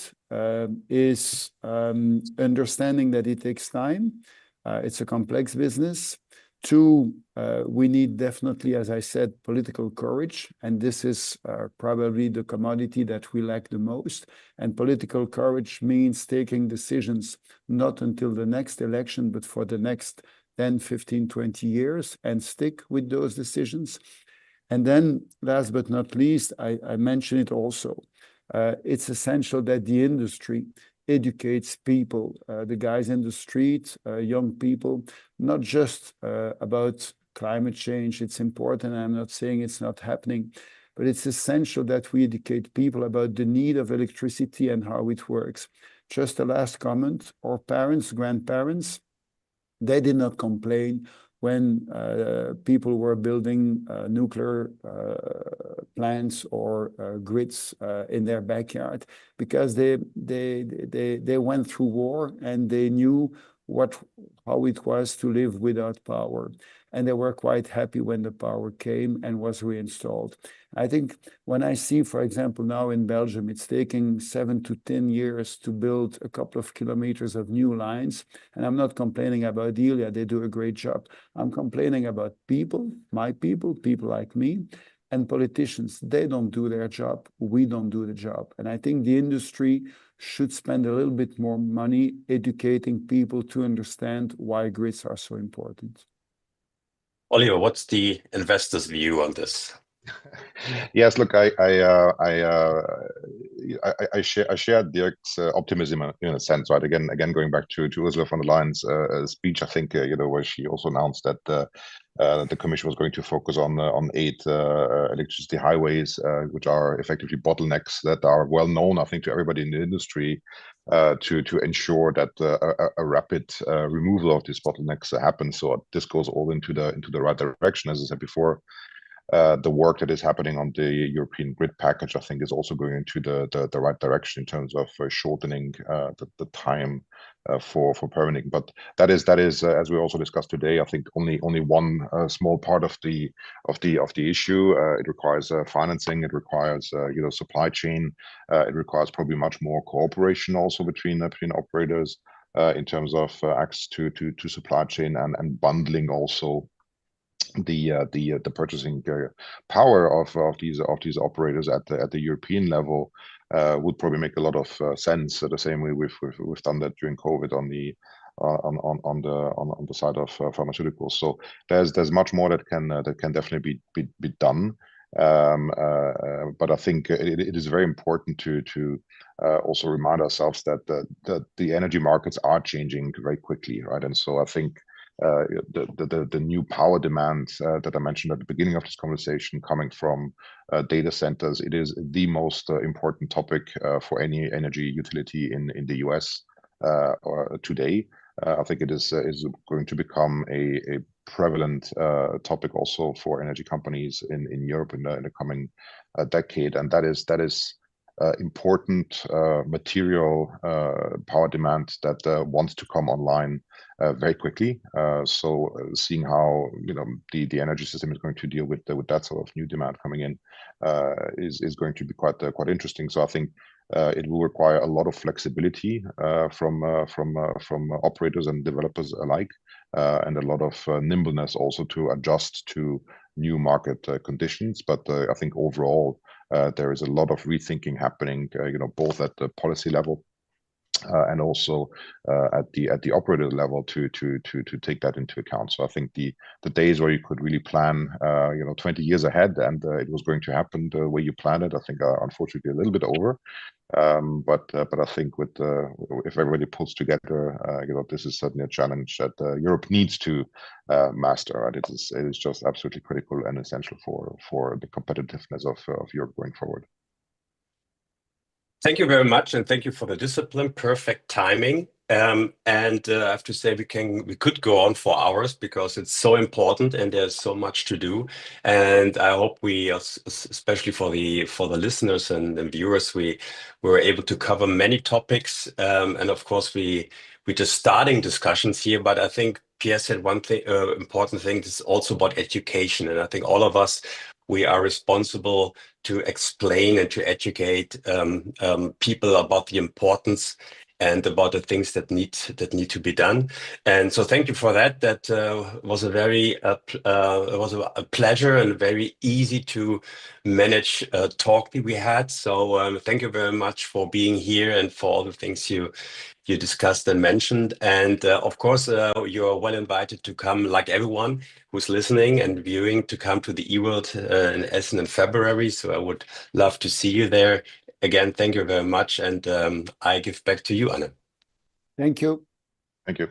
is understanding that it takes time. It's a complex business. 2, we need definitely, as I said, political courage, and this is probably the commodity that we lack the most. And political courage means taking decisions not until the next election, but for the next 10, 15, 20 years, and stick with those decisions. And then, last but not least, I mentioned it also. It's essential that the industry educates people, the guys in the street, young people, not just about climate change. It's important. I'm not saying it's not happening, but it's essential that we educate people about the need of electricity and how it works. Just a last comment, our parents, grandparents, they did not complain when people were building nuclear plants or grids in their backyard, because they went through war and they knew how it was to live without power. And they were quite happy when the power came and was reinstalled. I think when I see, for example, now in Belgium, it's taking 7 to 10 years to build a couple of kilometers of new lines. And I'm not complaining about Delia, they do a great job. I'm complaining about people, my people like me, and politicians. They don't do their job, we don't do the job. And I think the industry should spend a little bit more money educating people to understand why grids are so important. Oliver, what's the investor's view on this? Yes, look, I share Dirk's optimism in a sense, right? Again, going back to Ursula von der Leyen's speech, I think where she also announced that the Commission was going to focus on 8 electricity highways, which are effectively bottlenecks that are well known, I think, to everybody in the industry, to ensure that a rapid removal of these bottlenecks happens. So this goes all into the right direction, as I said before. The work that is happening on the European grid package, I think, is also going into the right direction in terms of shortening the time for permitting. But that is as we also discussed today, I think only one small part of the issue. It requires financing. It requires supply chain. It requires probably much more cooperation also between operators in terms of access to supply chain and bundling also the purchasing power of these operators at the European level would probably make a lot of sense. The same way we've done that during COVID on the side of pharmaceuticals. So there's much more that can definitely be done. But I think it is very important to also remind ourselves that the energy markets are changing very quickly, right? And so I think the new power demand that I mentioned at the beginning of this conversation coming from data centers, it is the most important topic for any energy utility in the US today. I think it is going to become a prevalent topic also for energy companies in Europe in the coming decade, and that is important material power demand that wants to come online very quickly. So seeing how the energy system is going to deal with that sort of new demand coming in is going to be quite interesting. So I think it will require a lot of flexibility from operators and developers alike, and a lot of nimbleness also to adjust to new market conditions. But I think overall there is a lot of rethinking happening, both at the policy level and also at the operator level to take that into account. So I think the days where you could really plan 20 years ahead and it was going to happen the way you planned it, I think are unfortunately a little bit over. But I think if everybody pulls together, this is certainly a challenge that Europe needs to master. Right? It is just absolutely critical and essential for the competitiveness of Europe going forward. Thank you very much, and thank you for the discipline. Perfect timing. And I have to say we could go on for hours because it's so important and there's so much to do. And I hope we, especially for the listeners and viewers, we were able to cover many topics. And of course, we're just starting discussions here. But I think Pierre said one thing, important thing is also about education. And I think all of us, we are responsible to explain and to educate people about the importance and about the things that need to be done. And so thank you for that. That was a very it was a pleasure and very easy to manage talk that we had. So thank you very much for being here and for all the things you discussed and mentioned. And of course, you're well invited to come, like everyone who's listening and viewing, to come to the eWorld in Essen in February. So I would love to see you there. Again, thank you very much. And I give back to you, Anne. Thank you. Thank you.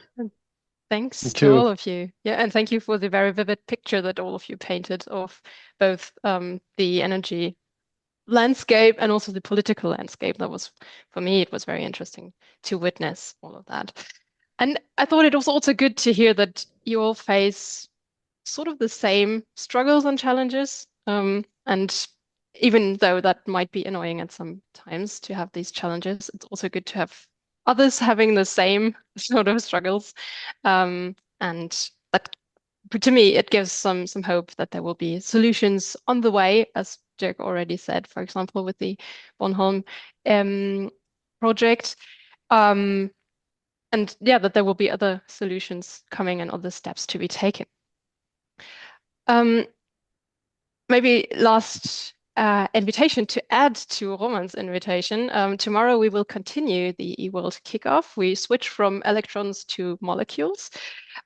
Thanks to all of you. Yeah, and thank you for the very vivid picture that all of you painted of both the energy landscape and also the political landscape. That was, for me, it was very interesting to witness all of that. And I thought it was also good to hear that you all face sort of the same struggles and challenges. And even though that might be annoying at some times to have these challenges, it's also good to have others having the same sort of struggles. And that, to me, it gives some hope that there will be solutions on the way, as Dirk already said, for example, with the Bornholm project. And yeah, that there will be other solutions coming and other steps to be taken. Maybe last invitation to add to Roman's invitation. Tomorrow we will continue the eWorld kickoff. We switch from electrons to molecules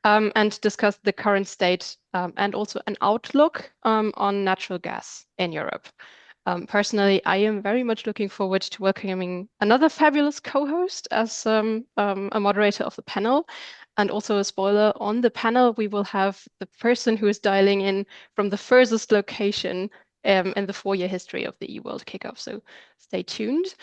and discuss the current state and also an outlook on natural gas in Europe. Personally, I am very much looking forward to welcoming another fabulous co-host as a moderator of the panel. And also a spoiler, on the panel, we will have the person who is dialing in from the furthest location in the 4-year history of the eWorld kickoff. So stay tuned.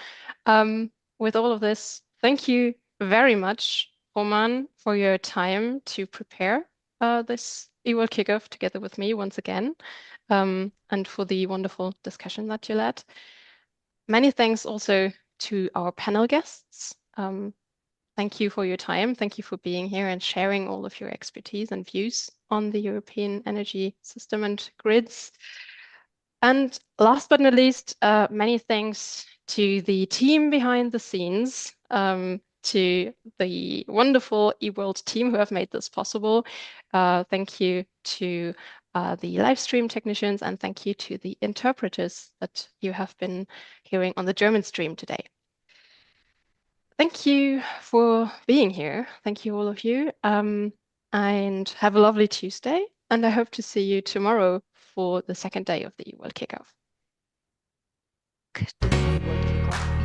With all of this, thank you very much, Roman, for your time to prepare this eWorld kickoff together with me once again, and for the wonderful discussion that you led. Many thanks also to our panel guests. Thank you for your time. Thank you for being here and sharing all of your expertise and views on the European energy system and grids. And last but not least, many thanks to the team behind the scenes, to the wonderful eWorld team who have made this possible. Thank you to the live stream technicians, and thank you to the interpreters that you have been hearing on the German stream today. Thank you for being here. Thank you, all of you. And have a lovely Tuesday. And I hope to see you tomorrow for the second day of the eWorld kickoff. The eWorld kickoff.